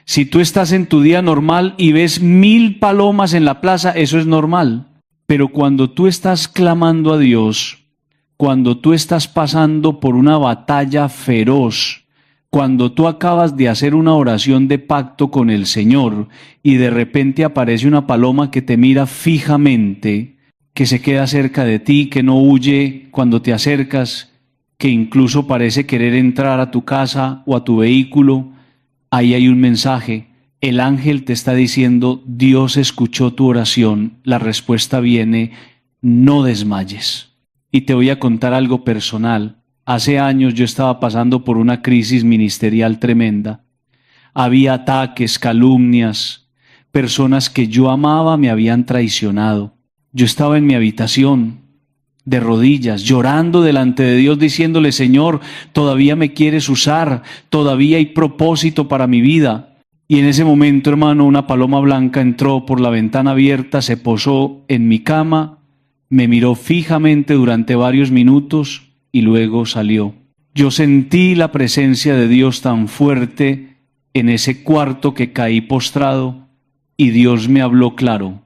[SPEAKER 2] Si tú estás en tu día normal y ves 1000 palomas en la plaza, eso es normal. Pero cuando tú estás clamando a Dios, cuando tú estás pasando por una batalla feroz, cuando tú acabas de hacer una oración de pacto con el Señor y de repente aparece una paloma que te mira fijamente, que se queda cerca de ti, que no huye cuando te acercas, que incluso parece querer entrar a tu casa o a tu vehículo, ahí hay un mensaje. El ángel te está diciendo: Dios escuchó tu oración, la respuesta viene, no desmayes. Y te voy a contar algo personal. Hace años yo estaba pasando por una crisis ministerial tremenda. Había ataques, calumnias, personas que yo amaba me habían traicionado. Yo estaba en mi habitación, de rodillas, llorando delante de Dios, diciéndole: Señor, todavía me quieres usar, todavía hay propósito para mi vida. Y en ese momento, hermano, una paloma blanca entró por la ventana abierta, se posó en mi cama, me miró fijamente durante varios minutos y luego salió. Yo sentí la presencia de Dios tan fuerte en ese cuarto que caí postrado y Dios me habló claro: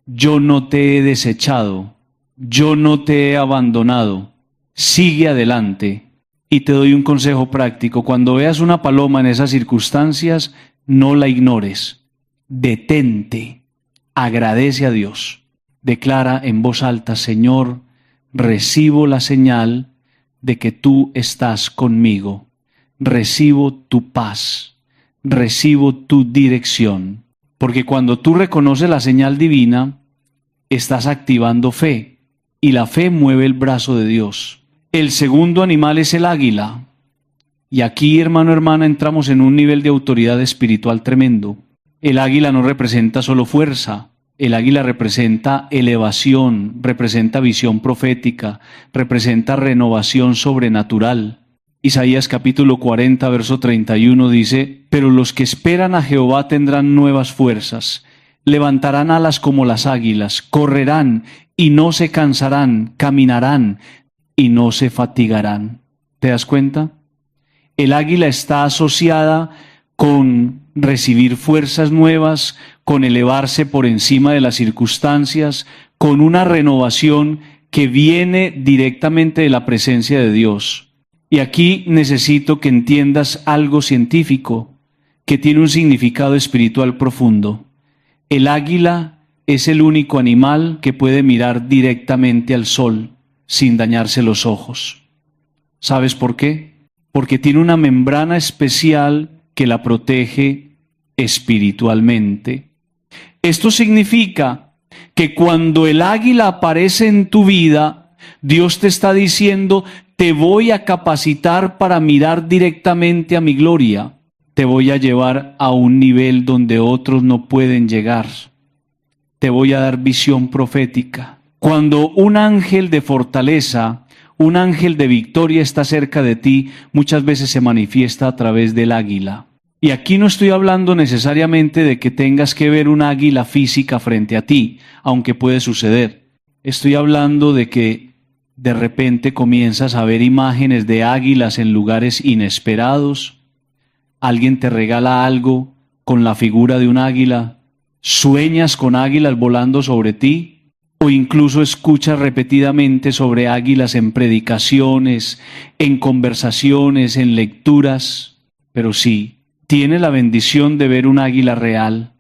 [SPEAKER 2] yo no te he desechado, yo no te he abandonado, sigue adelante. Y te doy un consejo práctico: cuando veas una paloma en esas circunstancias, no la ignores. Detente, agradece a Dios. Declara en voz alta: Señor, recibo la señal de que tú estás conmigo. Recibo tu paz, recibo tu dirección. Porque cuando tú reconoces la señal divina, estás activando fe, y la fe mueve el brazo de Dios. El segundo animal es el águila. Y aquí, hermano, hermana, entramos en un nivel de autoridad espiritual tremendo. El águila no representa solo fuerza. El águila representa elevación, representa visión profética, representa renovación sobrenatural. Isaías capítulo 40, verso 31 dice: pero los que esperan a Jehová tendrán nuevas fuerzas, levantarán alas como las águilas, correrán y no se cansarán, caminarán y no se fatigarán. ¿Te das cuenta? El águila está asociada con recibir fuerzas nuevas, con elevarse por encima de las circunstancias, con una renovación que viene directamente de la presencia de Dios. Y aquí necesito que entiendas algo científico que tiene un significado espiritual profundo. El águila es el único animal que puede mirar directamente al sol sin dañarse los ojos. ¿Sabes por qué? Porque tiene una membrana especial que la protege espiritualmente. Esto significa que cuando el águila aparece en tu vida, Dios te está diciendo: te voy a capacitar para mirar directamente a mi gloria. Te voy a llevar a un nivel donde otros no pueden llegar. Te voy a dar visión profética. Cuando un ángel de fortaleza, un ángel de victoria está cerca de ti, muchas veces se manifiesta a través del águila. Y aquí no estoy hablando necesariamente de que tengas que ver un águila física frente a ti, aunque puede suceder. Estoy hablando de que de repente comienzas a ver imágenes de águilas en lugares inesperados. Alguien te regala algo con la figura de un águila. Sueñas con águilas volando sobre ti. O incluso escuchas repetidamente sobre águilas en predicaciones, en conversaciones, en lecturas. Pero sí, tienes la bendición de ver un águila real,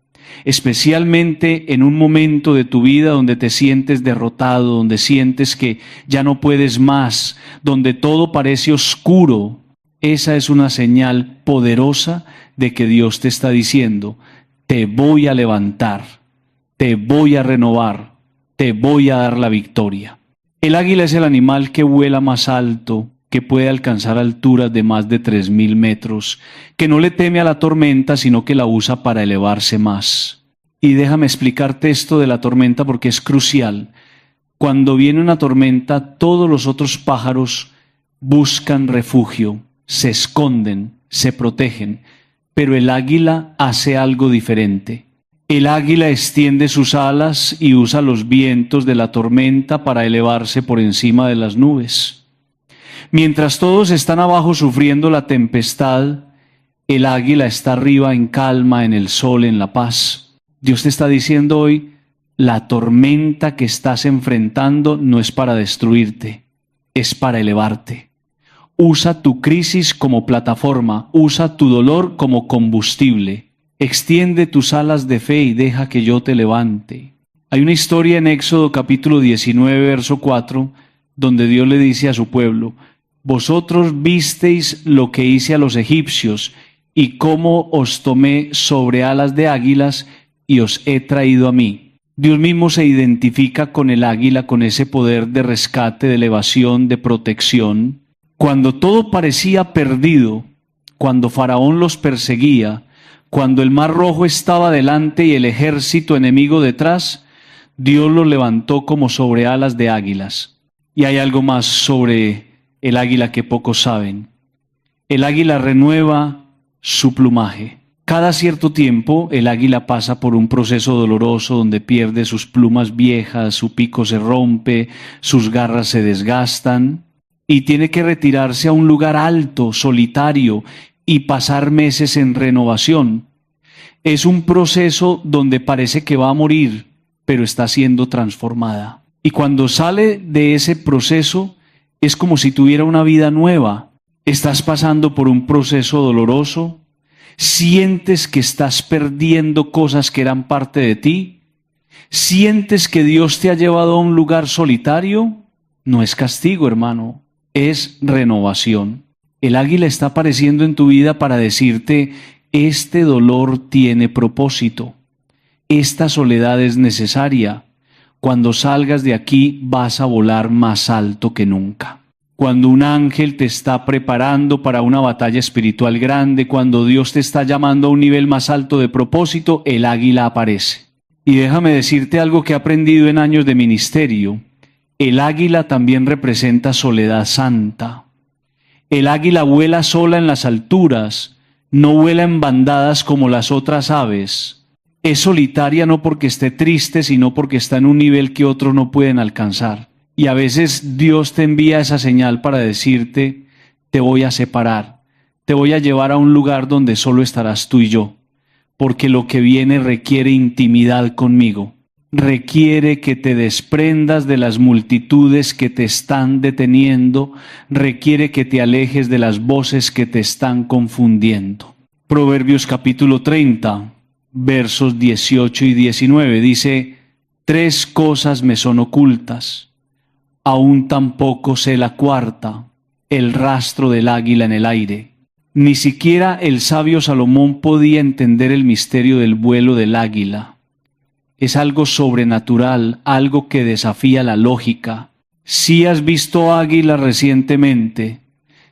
[SPEAKER 2] especialmente en un momento de tu vida donde te sientes derrotado, donde sientes que ya no puedes más, donde todo parece oscuro. Esa es una señal poderosa de que Dios te está diciendo: te voy a levantar, te voy a renovar, te voy a dar la victoria. El águila es el animal que vuela más alto, que puede alcanzar alturas de más de 3.000 metros, que no le teme a la tormenta, sino que la usa para elevarse más. Y déjame explicarte esto de la tormenta porque es crucial. Cuando viene una tormenta, todos los otros pájaros buscan refugio, se esconden, se protegen, pero el águila hace algo diferente. El águila extiende sus alas y usa los vientos de la tormenta para elevarse por encima de las nubes. Mientras todos están abajo sufriendo la tempestad, el águila está arriba en calma, en el sol, en la paz. Dios te está diciendo hoy: la tormenta que estás enfrentando no es para destruirte, es para elevarte. Usa tu crisis como plataforma, usa tu dolor como combustible. Extiende tus alas de fe y deja que yo te levante. Hay una historia en Éxodo capítulo 19, verso 4, donde Dios le dice a su pueblo: vosotros visteis lo que hice a los egipcios y cómo os tomé sobre alas de águilas y os he traído a mí. Dios mismo se identifica con el águila, con ese poder de rescate, de elevación, de protección. Cuando todo parecía perdido, cuando Faraón los perseguía, cuando el mar rojo estaba delante y el ejército enemigo detrás, Dios los levantó como sobre alas de águilas. Y hay algo más sobre el águila que pocos saben. El águila renueva su plumaje. Cada cierto tiempo el águila pasa por un proceso doloroso donde pierde sus plumas viejas, su pico se rompe, sus garras se desgastan y tiene que retirarse a un lugar alto, solitario, y pasar meses en renovación. Es un proceso donde parece que va a morir, pero está siendo transformada. Y cuando sale de ese proceso, Es como si tuviera una vida nueva. Estás pasando por un proceso doloroso. Sientes que estás perdiendo cosas que eran parte de ti. Sientes que Dios te ha llevado a un lugar solitario. No es castigo, hermano, es renovación. El águila está apareciendo en tu vida para decirte: este dolor tiene propósito. Esta soledad es necesaria. Cuando salgas de aquí vas a volar más alto que nunca. Cuando un ángel te está preparando para una batalla espiritual grande, cuando Dios te está llamando a un nivel más alto de propósito, el águila aparece. Y déjame decirte algo que he aprendido en años de ministerio. El águila también representa soledad santa. El águila vuela sola en las alturas, no vuela en bandadas como las otras aves. Es solitaria no porque esté triste, sino porque está en un nivel que otros no pueden alcanzar. Y a veces Dios te envía esa señal para decirte: te voy a separar, te voy a llevar a un lugar donde solo estarás tú y yo, porque lo que viene requiere intimidad conmigo. Requiere que te desprendas de las multitudes que te están deteniendo, requiere que te alejes de las voces que te están confundiendo. Proverbios capítulo 30, versos 18 y 19 dice: 3 cosas me son ocultas, aún tampoco sé la cuarta, el rastro del águila en el aire. Ni siquiera el sabio Salomón podía entender el misterio del vuelo del águila. Es algo sobrenatural, algo que desafía la lógica. Si has visto águila recientemente,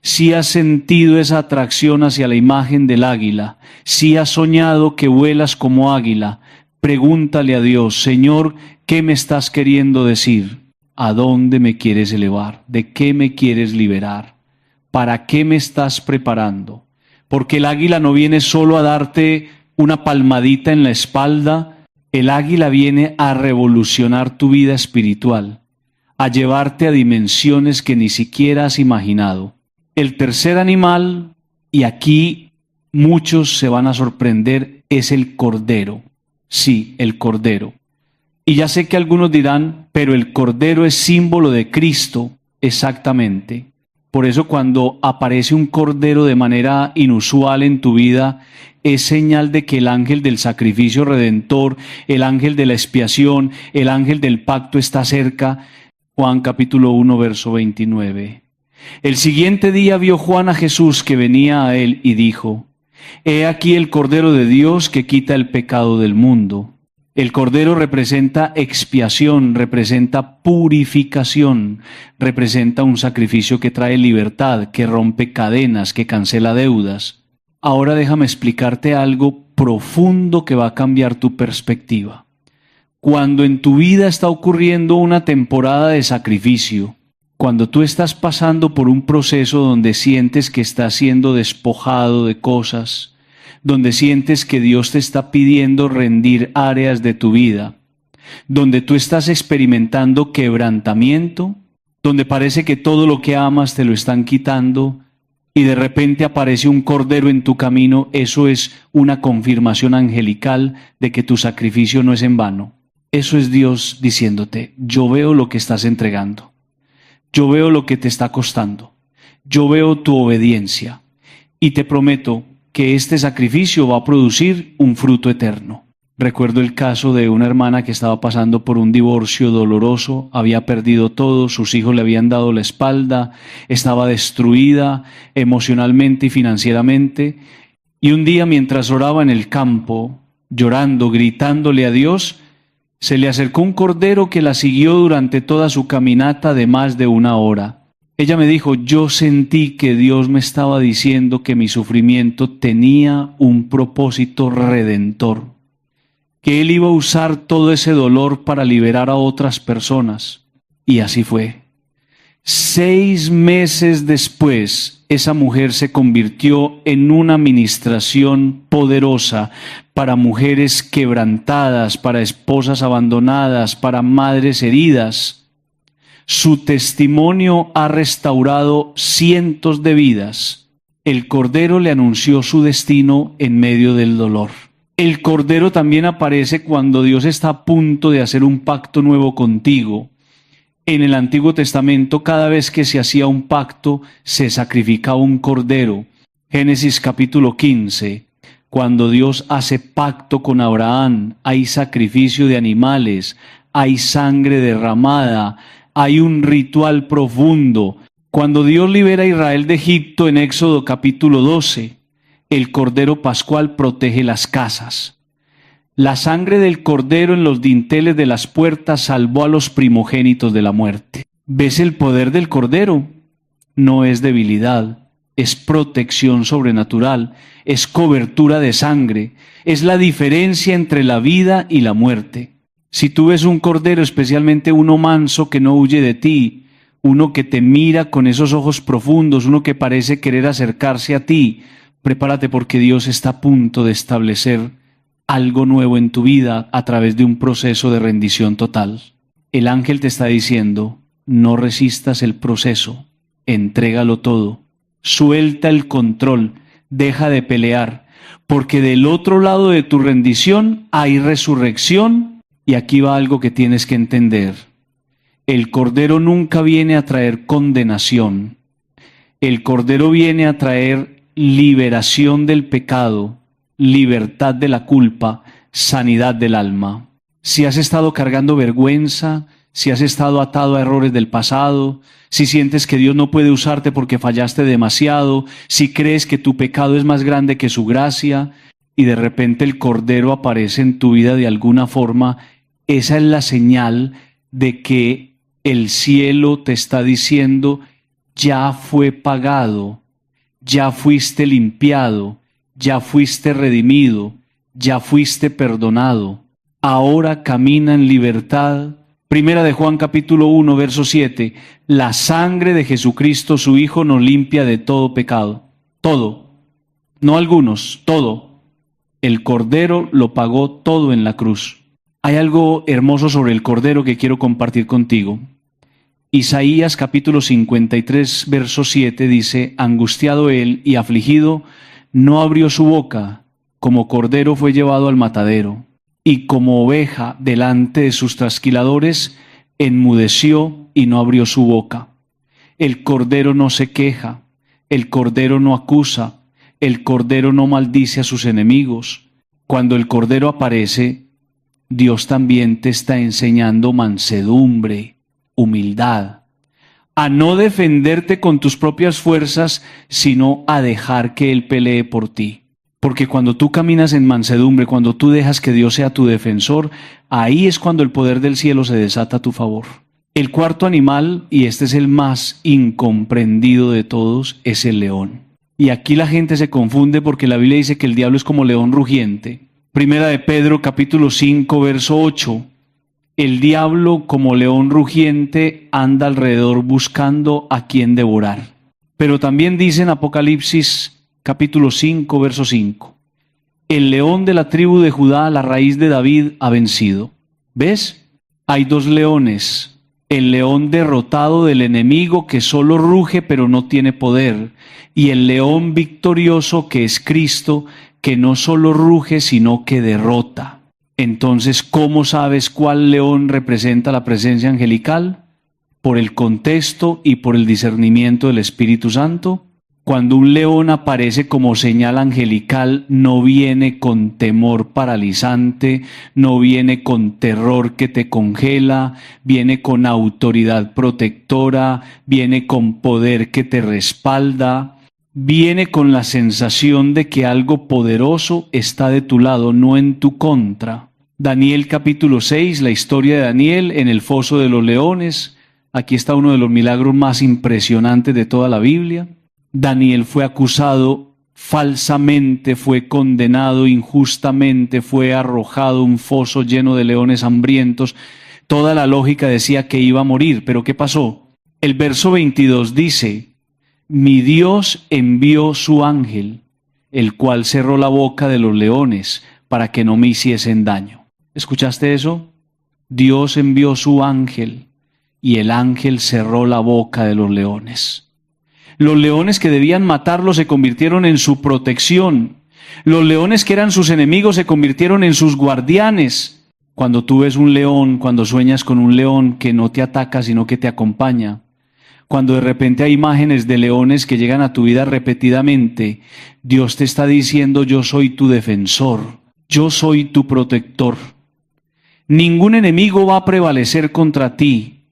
[SPEAKER 2] si has sentido esa atracción hacia la imagen del águila, si has soñado que vuelas como águila, pregúntale a Dios: Señor, ¿qué me estás queriendo decir? ¿A dónde me quieres elevar? ¿De qué me quieres liberar? ¿Para qué me estás preparando? Porque el águila no viene solo a darte una palmadita en la espalda. El águila viene a revolucionar tu vida espiritual, a llevarte a dimensiones que ni siquiera has imaginado. El tercer animal, y aquí muchos se van a sorprender, es el cordero. Sí, el cordero. Y ya sé que algunos dirán: pero el cordero es símbolo de Cristo. Exactamente. Por eso cuando aparece un cordero de manera inusual en tu vida, es señal de que el ángel del sacrificio redentor, el ángel de la expiación, el ángel del pacto está cerca. Juan capítulo 1, verso 29. El siguiente día vio Juan a Jesús que venía a él y dijo: He aquí el Cordero de Dios que quita el pecado del mundo. El Cordero representa expiación, representa purificación, representa un sacrificio que trae libertad, que rompe cadenas, que cancela deudas. Ahora déjame explicarte algo profundo que va a cambiar tu perspectiva. Cuando en tu vida está ocurriendo una temporada de sacrificio, cuando tú estás pasando por un proceso donde sientes que estás siendo despojado de cosas, donde sientes que Dios te está pidiendo rendir áreas de tu vida, donde tú estás experimentando quebrantamiento, donde parece que todo lo que amas te lo están quitando y de repente aparece un cordero en tu camino, eso es una confirmación angelical de que tu sacrificio no es en vano. Eso es Dios diciéndote: yo veo lo que estás entregando, yo veo lo que te está costando, yo veo tu obediencia y te prometo que este sacrificio va a producir un fruto eterno. Recuerdo el caso de una hermana que estaba pasando por un divorcio doloroso, había perdido todo, sus hijos le habían dado la espalda, estaba destruida emocionalmente y financieramente, y un día mientras oraba en el campo, llorando, gritándole a Dios, se le acercó un cordero que la siguió durante toda su caminata de más de 1 hora. Ella me dijo: yo sentí que Dios me estaba diciendo que mi sufrimiento tenía un propósito redentor, que Él iba a usar todo ese dolor para liberar a otras personas. Y así fue. 6 meses después, esa mujer se convirtió en una ministración poderosa para mujeres quebrantadas, para esposas abandonadas, para madres heridas. Su testimonio ha restaurado cientos de vidas. El Cordero le anunció su destino en medio del dolor. El Cordero también aparece cuando Dios está a punto de hacer un pacto nuevo contigo. En el Antiguo Testamento, cada vez que se hacía un pacto, se sacrificaba un cordero. Génesis capítulo 15, cuando Dios hace pacto con Abraham, hay sacrificio de animales, hay sangre derramada, hay un ritual profundo. Cuando Dios libera a Israel de Egipto en Éxodo capítulo 12, el cordero pascual protege las casas. La sangre del cordero en los dinteles de las puertas salvó a los primogénitos de la muerte. ¿Ves el poder del cordero? No es debilidad, es protección sobrenatural, es cobertura de sangre, es la diferencia entre la vida y la muerte. Si tú ves un cordero, especialmente uno manso que no huye de ti, uno que te mira con esos ojos profundos, uno que parece querer acercarse a ti, prepárate porque Dios está a punto de establecer algo nuevo en tu vida a través de un proceso de rendición total. El ángel te está diciendo, no resistas el proceso, entrégalo todo, suelta el control, deja de pelear, porque del otro lado de tu rendición hay resurrección. Y aquí va algo que tienes que entender. El Cordero nunca viene a traer condenación. El Cordero viene a traer liberación del pecado, libertad de la culpa, sanidad del alma. Si has estado cargando vergüenza, si has estado atado a errores del pasado, si sientes que Dios no puede usarte porque fallaste demasiado, si crees que tu pecado es más grande que su gracia y de repente el Cordero aparece en tu vida de alguna forma, esa es la señal de que el cielo te está diciendo, ya fue pagado, ya fuiste limpiado, ya fuiste redimido, ya fuiste perdonado. Ahora camina en libertad. Primera de Juan capítulo 1, verso 7. La sangre de Jesucristo, su Hijo, nos limpia de todo pecado. Todo. No algunos, todo. El Cordero lo pagó todo en la cruz. Hay algo hermoso sobre el Cordero que quiero compartir contigo. Isaías capítulo 53, verso 7 dice, angustiado él y afligido, no abrió su boca, como cordero fue llevado al matadero, y como oveja delante de sus trasquiladores, enmudeció y no abrió su boca. El cordero no se queja, el cordero no acusa, el cordero no maldice a sus enemigos. Cuando el cordero aparece, Dios también te está enseñando mansedumbre, humildad, a no defenderte con tus propias fuerzas, sino a dejar que Él pelee por ti. Porque cuando tú caminas en mansedumbre, cuando tú dejas que Dios sea tu defensor, ahí es cuando el poder del cielo se desata a tu favor. El cuarto animal, y este es el más incomprendido de todos, es el león. Y aquí la gente se confunde porque la Biblia dice que el diablo es como león rugiente. Primera de Pedro capítulo 5, verso 8. El diablo, como león rugiente, anda alrededor buscando a quien devorar. Pero también dice en Apocalipsis capítulo 5, verso 5. El león de la tribu de Judá, la raíz de David, ha vencido. ¿Ves? Hay dos leones. El león derrotado del enemigo que solo ruge pero no tiene poder. Y el león victorioso que es Cristo, que no solo ruge sino que derrota. Entonces, ¿cómo sabes cuál león representa la presencia angelical? Por el contexto y por el discernimiento del Espíritu Santo. Cuando un león aparece como señal angelical, no viene con temor paralizante, no viene con terror que te congela, viene con autoridad protectora, viene con poder que te respalda, viene con la sensación de que algo poderoso está de tu lado, no en tu contra. Daniel capítulo 6, la historia de Daniel en el foso de los leones. Aquí está uno de los milagros más impresionantes de toda la Biblia. Daniel fue acusado falsamente, fue condenado injustamente, fue arrojado a un foso lleno de leones hambrientos. Toda la lógica decía que iba a morir, pero ¿qué pasó? El verso 22 dice, mi Dios envió su ángel, el cual cerró la boca de los leones para que no me hiciesen daño. ¿Escuchaste eso? Dios envió su ángel y el ángel cerró la boca de los leones. Los leones que debían matarlo se convirtieron en su protección. Los leones que eran sus enemigos se convirtieron en sus guardianes. Cuando tú ves un león, cuando sueñas con un león que no te ataca, sino que te acompaña. Cuando de repente hay imágenes de leones que llegan a tu vida repetidamente, Dios te está diciendo: yo soy tu defensor, yo soy tu protector. Ningún enemigo va a prevalecer contra ti.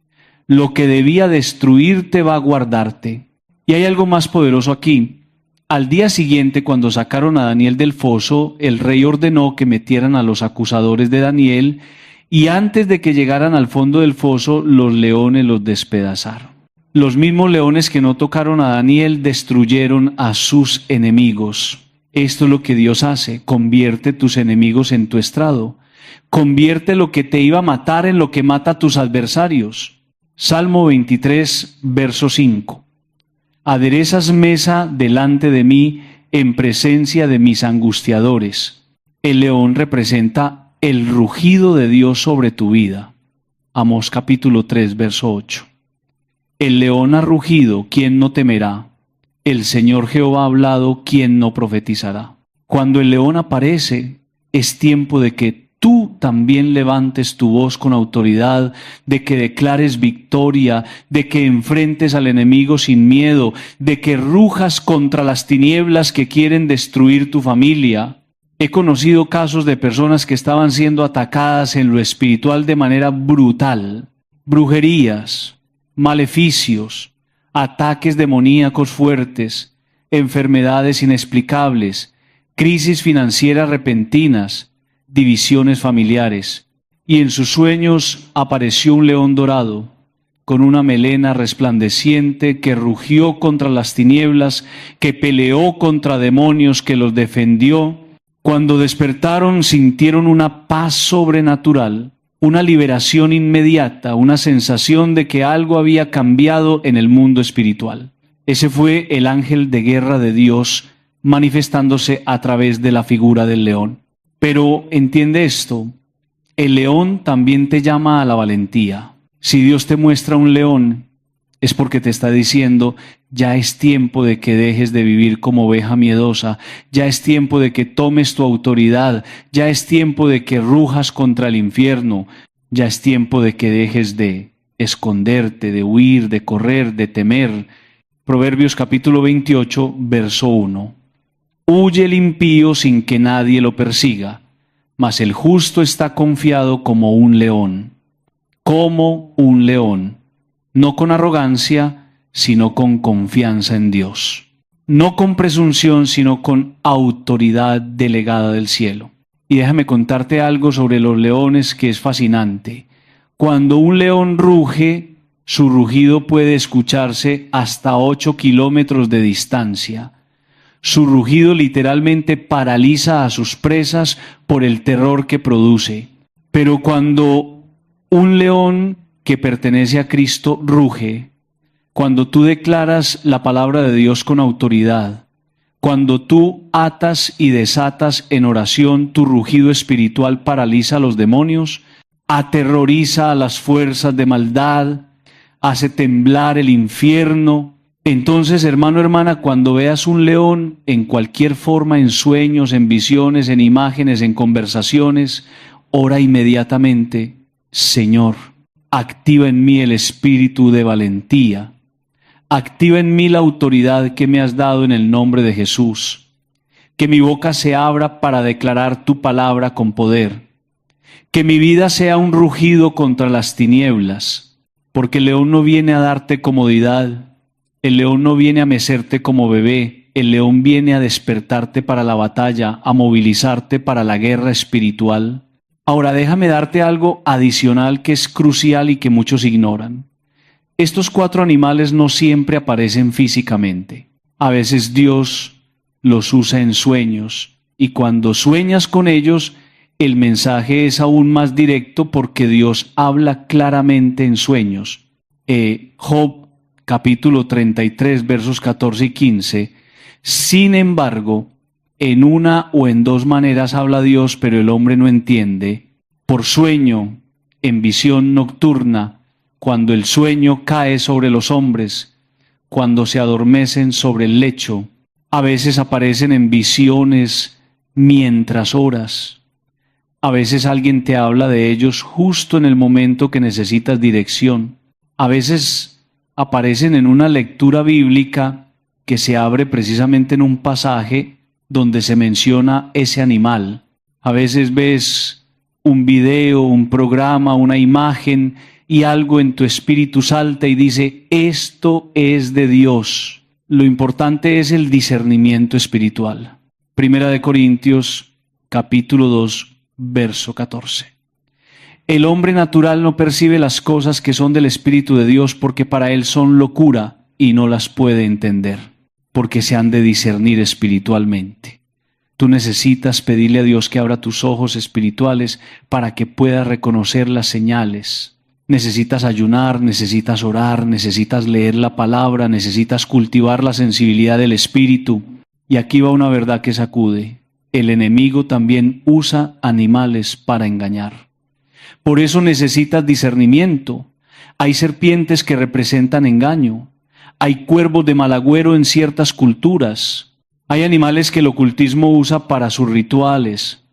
[SPEAKER 2] Lo que debía destruirte va a guardarte. Y hay algo más poderoso aquí. Al día siguiente, cuando sacaron a Daniel del foso, el rey ordenó que metieran a los acusadores de Daniel, y antes de que llegaran al fondo del foso, los leones los despedazaron. Los mismos leones que no tocaron a Daniel destruyeron a sus enemigos. Esto es lo que Dios hace: convierte tus enemigos en tu estrado. Convierte lo que te iba a matar en lo que mata a tus adversarios. Salmo 23, verso 5. Aderezas mesa delante de mí en presencia de mis angustiadores. El león representa el rugido de Dios sobre tu vida. Amós capítulo 3, verso 8. El león ha rugido, ¿quién no temerá? El Señor Jehová ha hablado, ¿quién no profetizará? Cuando el león aparece, es tiempo de que tú también levantes tu voz con autoridad, de que declares victoria, de que enfrentes al enemigo sin miedo, de que rujas contra las tinieblas que quieren destruir tu familia. He conocido casos de personas que estaban siendo atacadas en lo espiritual de manera brutal. Brujerías, maleficios, ataques demoníacos fuertes, enfermedades inexplicables, crisis financieras repentinas, divisiones familiares. Y en sus sueños apareció un león dorado, con una melena resplandeciente, que rugió contra las tinieblas, que peleó contra demonios, que los defendió. Cuando despertaron, sintieron una paz sobrenatural, una liberación inmediata, una sensación de que algo había cambiado en el mundo espiritual. Ese fue el ángel de guerra de Dios manifestándose a través de la figura del león. Pero entiende esto: el león también te llama a la valentía. Si Dios te muestra un león, es porque te está diciendo: ya es tiempo de que dejes de vivir como oveja miedosa, ya es tiempo de que tomes tu autoridad, ya es tiempo de que rujas contra el infierno, ya es tiempo de que dejes de esconderte, de huir, de correr, de temer. Proverbios capítulo 28, verso 1. Huye el impío sin que nadie lo persiga, mas el justo está confiado como un león. Como un león, no con arrogancia, sino con confianza en Dios. No con presunción, sino con autoridad delegada del cielo. Y déjame contarte algo sobre los leones que es fascinante. Cuando un león ruge, su rugido puede escucharse hasta 8 kilómetros de distancia. Su rugido literalmente paraliza a sus presas por el terror que produce. Pero cuando un león que pertenece a Cristo ruge, cuando tú declaras la palabra de Dios con autoridad, cuando tú atas y desatas en oración, tu rugido espiritual paraliza a los demonios, aterroriza a las fuerzas de maldad, hace temblar el infierno. Entonces, hermano, hermana, cuando veas un león en cualquier forma, en sueños, en visiones, en imágenes, en conversaciones, ora inmediatamente: Señor, activa en mí el espíritu de valentía. Activa en mí la autoridad que me has dado en el nombre de Jesús. Que mi boca se abra para declarar tu palabra con poder. Que mi vida sea un rugido contra las tinieblas. Porque el león no viene a darte comodidad. El león no viene a mecerte como bebé. El león viene a despertarte para la batalla, a movilizarte para la guerra espiritual. Ahora déjame darte algo adicional que es crucial y que muchos ignoran. Estos 4 animales no siempre aparecen físicamente. A veces Dios los usa en sueños, y cuando sueñas con ellos, el mensaje es aún más directo porque Dios habla claramente en sueños. Job capítulo 33 versos 14 y 15. Sin embargo, en una o en 2 maneras habla Dios, pero el hombre no entiende. Por sueño, en visión nocturna, cuando el sueño cae sobre los hombres, cuando se adormecen sobre el lecho, a veces aparecen en visiones mientras oras. A veces alguien te habla de ellos justo en el momento que necesitas dirección. A veces aparecen en una lectura bíblica que se abre precisamente en un pasaje donde se menciona ese animal. A veces ves un video, un programa, una imagen y algo en tu espíritu salta y dice, esto es de Dios. Lo importante es el discernimiento espiritual. Primera de Corintios, capítulo 2, verso 14. El hombre natural no percibe las cosas que son del Espíritu de Dios porque para él son locura y no las puede entender, porque se han de discernir espiritualmente. Tú necesitas pedirle a Dios que abra tus ojos espirituales para que puedas reconocer las señales. Necesitas ayunar, necesitas orar, necesitas leer la palabra, necesitas cultivar la sensibilidad del Espíritu. Y aquí va una verdad que sacude. El enemigo también usa animales para engañar. Por eso necesitas discernimiento. Hay serpientes que representan engaño. Hay cuervos de mal agüero en ciertas culturas. Hay animales que el ocultismo usa para sus rituales.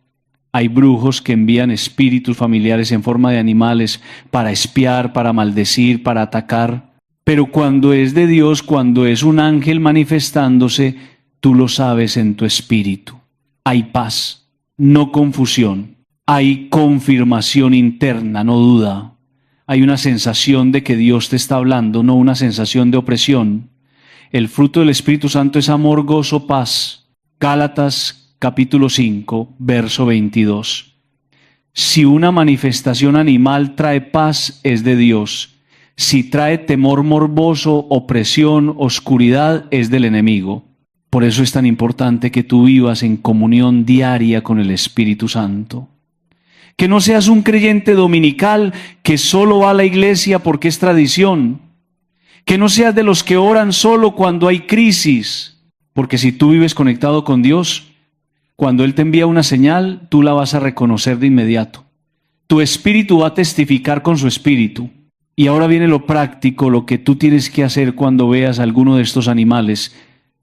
[SPEAKER 2] Hay brujos que envían espíritus familiares en forma de animales para espiar, para maldecir, para atacar. Pero cuando es de Dios, cuando es un ángel manifestándose, tú lo sabes en tu espíritu. Hay paz, no confusión. Hay confirmación interna, no duda. Hay una sensación de que Dios te está hablando, no una sensación de opresión. El fruto del Espíritu Santo es amor, gozo, paz. Gálatas capítulo 5, verso 22. Si una manifestación animal trae paz, es de Dios. Si trae temor morboso, opresión, oscuridad, es del enemigo. Por eso es tan importante que tú vivas en comunión diaria con el Espíritu Santo. Que no seas un creyente dominical que solo va a la iglesia porque es tradición. Que no seas de los que oran solo cuando hay crisis. Porque si tú vives conectado con Dios, cuando Él te envía una señal, tú la vas a reconocer de inmediato. Tu espíritu va a testificar con su espíritu. Y ahora viene lo práctico, lo que tú tienes que hacer cuando veas a alguno de estos animales.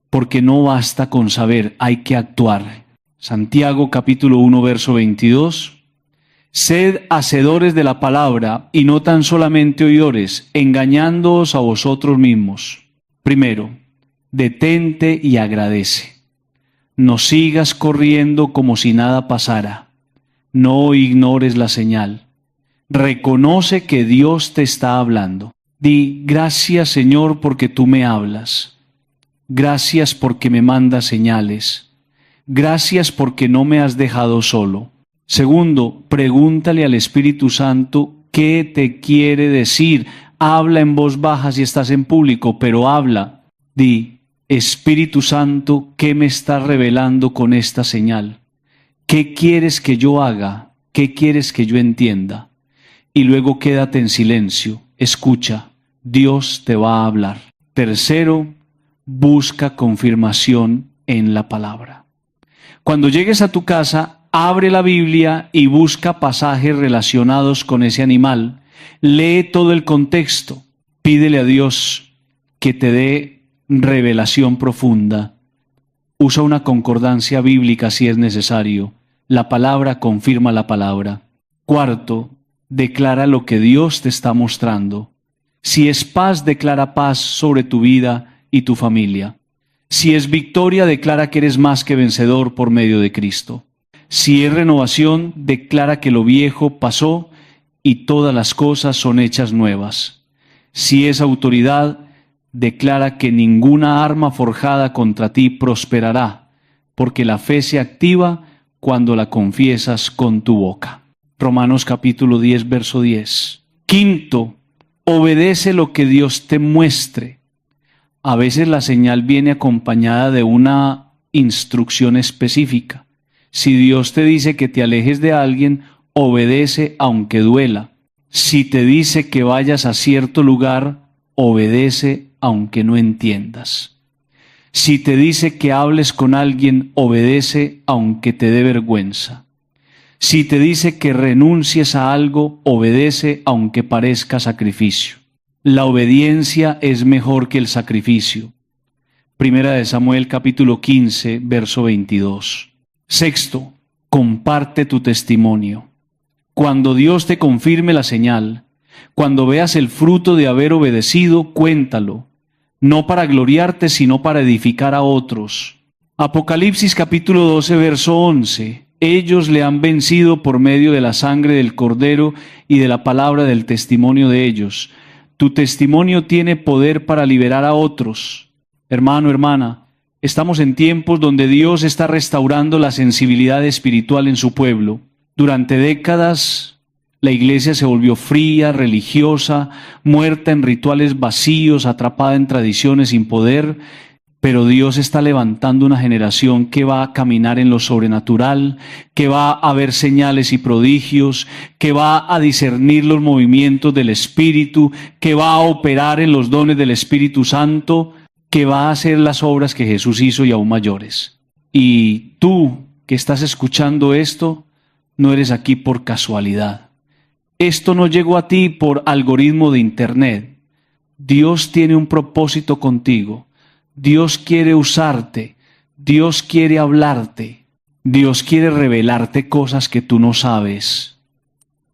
[SPEAKER 2] Porque no basta con saber, hay que actuar. Santiago capítulo 1, verso 22. Sed hacedores de la palabra y no tan solamente oidores, engañándoos a vosotros mismos. Primero, detente y agradece. No sigas corriendo como si nada pasara. No ignores la señal. Reconoce que Dios te está hablando. Di, gracias Señor porque tú me hablas. Gracias porque me mandas señales. Gracias porque no me has dejado solo. Segundo, pregúntale al Espíritu Santo qué te quiere decir. Habla en voz baja si estás en público, pero habla. Di, Espíritu Santo, ¿qué me estás revelando con esta señal? ¿Qué quieres que yo haga? ¿Qué quieres que yo entienda? Y luego quédate en silencio. Escucha, Dios te va a hablar. Tercero, busca confirmación en la palabra. Cuando llegues a tu casa, abre la Biblia y busca pasajes relacionados con ese animal. Lee todo el contexto. Pídele a Dios que te dé revelación profunda. Usa una concordancia bíblica si es necesario. La palabra confirma la palabra. Cuarto, declara lo que Dios te está mostrando. Si es paz, declara paz sobre tu vida y tu familia. Si es victoria, declara que eres más que vencedor por medio de Cristo. Si es renovación, declara que lo viejo pasó y todas las cosas son hechas nuevas. Si es autoridad, declara que ninguna arma forjada contra ti prosperará, porque la fe se activa cuando la confiesas con tu boca. Romanos capítulo 10, verso 10. Quinto, obedece lo que Dios te muestre. A veces la señal viene acompañada de una instrucción específica. Si Dios te dice que te alejes de alguien, obedece aunque duela. Si te dice que vayas a cierto lugar, obedece aunque no entiendas. Si te dice que hables con alguien, obedece aunque te dé vergüenza. Si te dice que renuncies a algo, obedece aunque parezca sacrificio. La obediencia es mejor que el sacrificio. Primera de Samuel capítulo 15, verso 22. Sexto, comparte tu testimonio. Cuando Dios te confirme la señal, cuando veas el fruto de haber obedecido, cuéntalo, no para gloriarte, sino para edificar a otros. Apocalipsis capítulo 12, verso 11. Ellos le han vencido por medio de la sangre del Cordero y de la palabra del testimonio de ellos. Tu testimonio tiene poder para liberar a otros. Hermano, hermana, estamos en tiempos donde Dios está restaurando la sensibilidad espiritual en su pueblo. Durante décadas, la iglesia se volvió fría, religiosa, muerta en rituales vacíos, atrapada en tradiciones sin poder. Pero Dios está levantando una generación que va a caminar en lo sobrenatural, que va a ver señales y prodigios, que va a discernir los movimientos del Espíritu, que va a operar en los dones del Espíritu Santo, que va a hacer las obras que Jesús hizo y aún mayores. Y tú que estás escuchando esto, no eres aquí por casualidad. Esto no llegó a ti por algoritmo de internet. Dios tiene un propósito contigo. Dios quiere usarte, Dios quiere hablarte, Dios quiere revelarte cosas que tú no sabes.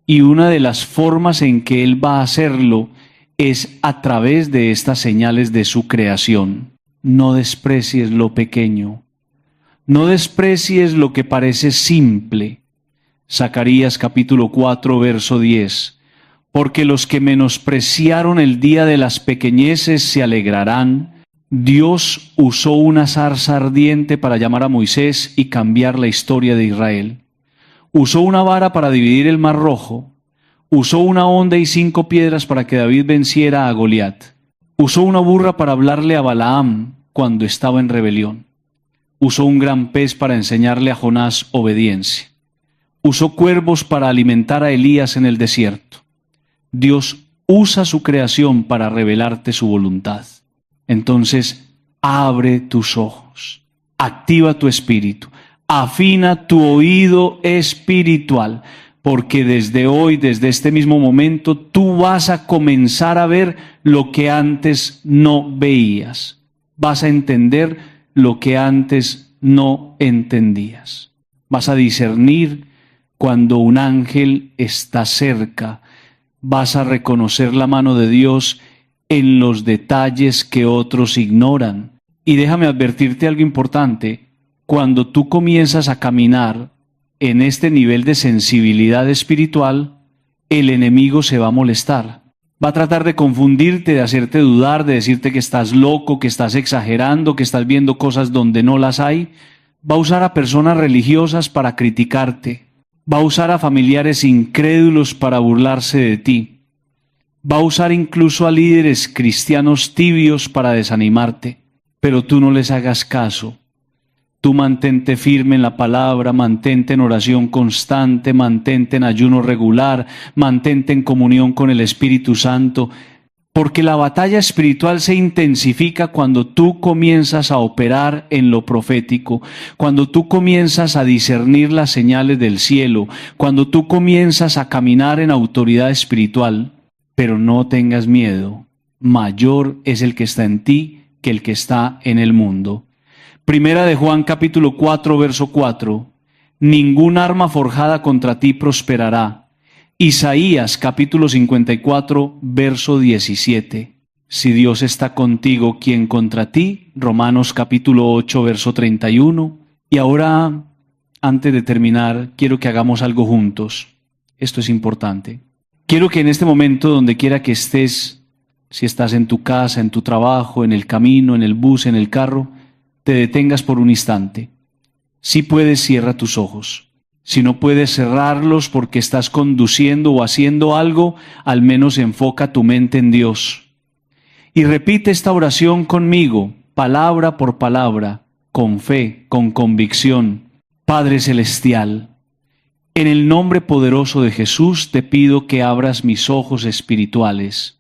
[SPEAKER 2] Y una de las formas en que Él va a hacerlo es a través de estas señales de su creación. No desprecies lo pequeño, no desprecies lo que parece simple. Zacarías capítulo 4, verso 10. Porque los que menospreciaron el día de las pequeñeces se alegrarán. Dios usó una zarza ardiente para llamar a Moisés y cambiar la historia de Israel. Usó una vara para dividir el Mar Rojo. Usó una honda y 5 piedras para que David venciera a Goliat. Usó una burra para hablarle a Balaam cuando estaba en rebelión. Usó un gran pez para enseñarle a Jonás obediencia. Usó cuervos para alimentar a Elías en el desierto. Dios usa su creación para revelarte su voluntad. Entonces, abre tus ojos, activa tu espíritu, afina tu oído espiritual, porque desde hoy, desde este mismo momento, tú vas a comenzar a ver lo que antes no veías. Vas a entender lo que antes no entendías. Vas a discernir cuando un ángel está cerca. Vas a reconocer la mano de Dios en los detalles que otros ignoran. Y déjame advertirte algo importante. Cuando tú comienzas a caminar en este nivel de sensibilidad espiritual, el enemigo se va a molestar. Va a tratar de confundirte, de hacerte dudar, de decirte que estás loco, que estás exagerando, que estás viendo cosas donde no las hay. Va a usar a personas religiosas para criticarte. Va a usar a familiares incrédulos para burlarse de ti. Va a usar incluso a líderes cristianos tibios para desanimarte, pero tú no les hagas caso. Tú mantente firme en la palabra, mantente en oración constante, mantente en ayuno regular, mantente en comunión con el Espíritu Santo, porque la batalla espiritual se intensifica cuando tú comienzas a operar en lo profético, cuando tú comienzas a discernir las señales del cielo, cuando tú comienzas a caminar en autoridad espiritual. Pero no tengas miedo, mayor es el que está en ti que el que está en el mundo. Primera de Juan capítulo 4, verso 4. Ningún arma forjada contra ti prosperará. Isaías capítulo 54, verso 17. Si Dios está contigo, ¿quién contra ti? Romanos capítulo 8, verso 31. Y ahora, antes de terminar, quiero que hagamos algo juntos. Esto es importante. Quiero que en este momento, donde quiera que estés, si estás en tu casa, en tu trabajo, en el camino, en el bus, en el carro, te detengas por un instante. Si puedes, cierra tus ojos. Si no puedes cerrarlos porque estás conduciendo o haciendo algo, al menos enfoca tu mente en Dios. Y repite esta oración conmigo, palabra por palabra, con fe, con convicción. Padre Celestial, en el nombre poderoso de Jesús te pido que abras mis ojos espirituales,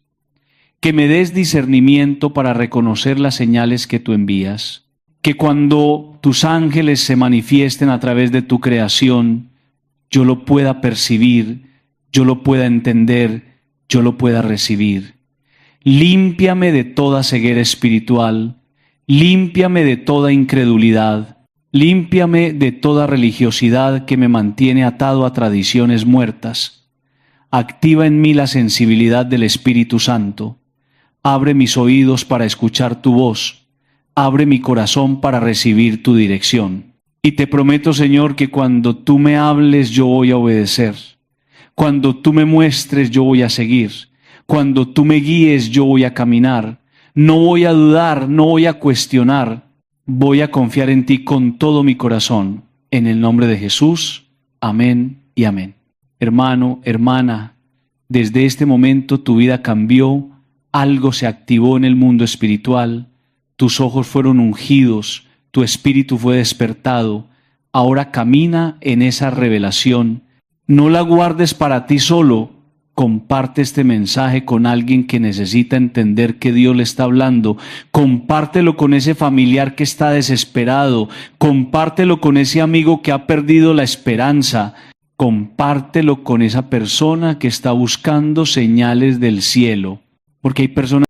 [SPEAKER 2] que me des discernimiento para reconocer las señales que tú envías, que cuando tus ángeles se manifiesten a través de tu creación, yo lo pueda percibir, yo lo pueda entender, yo lo pueda recibir. Límpiame de toda ceguera espiritual, límpiame de toda incredulidad, Límpiame de toda religiosidad que me mantiene atado a tradiciones muertas. Activa en mí la sensibilidad del Espíritu Santo. Abre mis oídos para escuchar tu voz. Abre mi corazón para recibir tu dirección. Y te prometo, Señor, que cuando tú me hables yo voy a obedecer. Cuando tú me muestres yo voy a seguir. Cuando tú me guíes yo voy a caminar. No voy a dudar, no voy a cuestionar. Voy a confiar en ti con todo mi corazón. En el nombre de Jesús. Amén y amén. Hermano, hermana, desde este momento tu vida cambió, algo se activó en el mundo espiritual, tus ojos fueron ungidos, tu espíritu fue despertado. Ahora camina en esa revelación. No la guardes para ti solo. Comparte este mensaje con alguien que necesita entender que Dios le está hablando. Compártelo con ese familiar que está desesperado. Compártelo con ese amigo que ha perdido la esperanza. Compártelo con esa persona que está buscando señales del cielo. Porque hay personas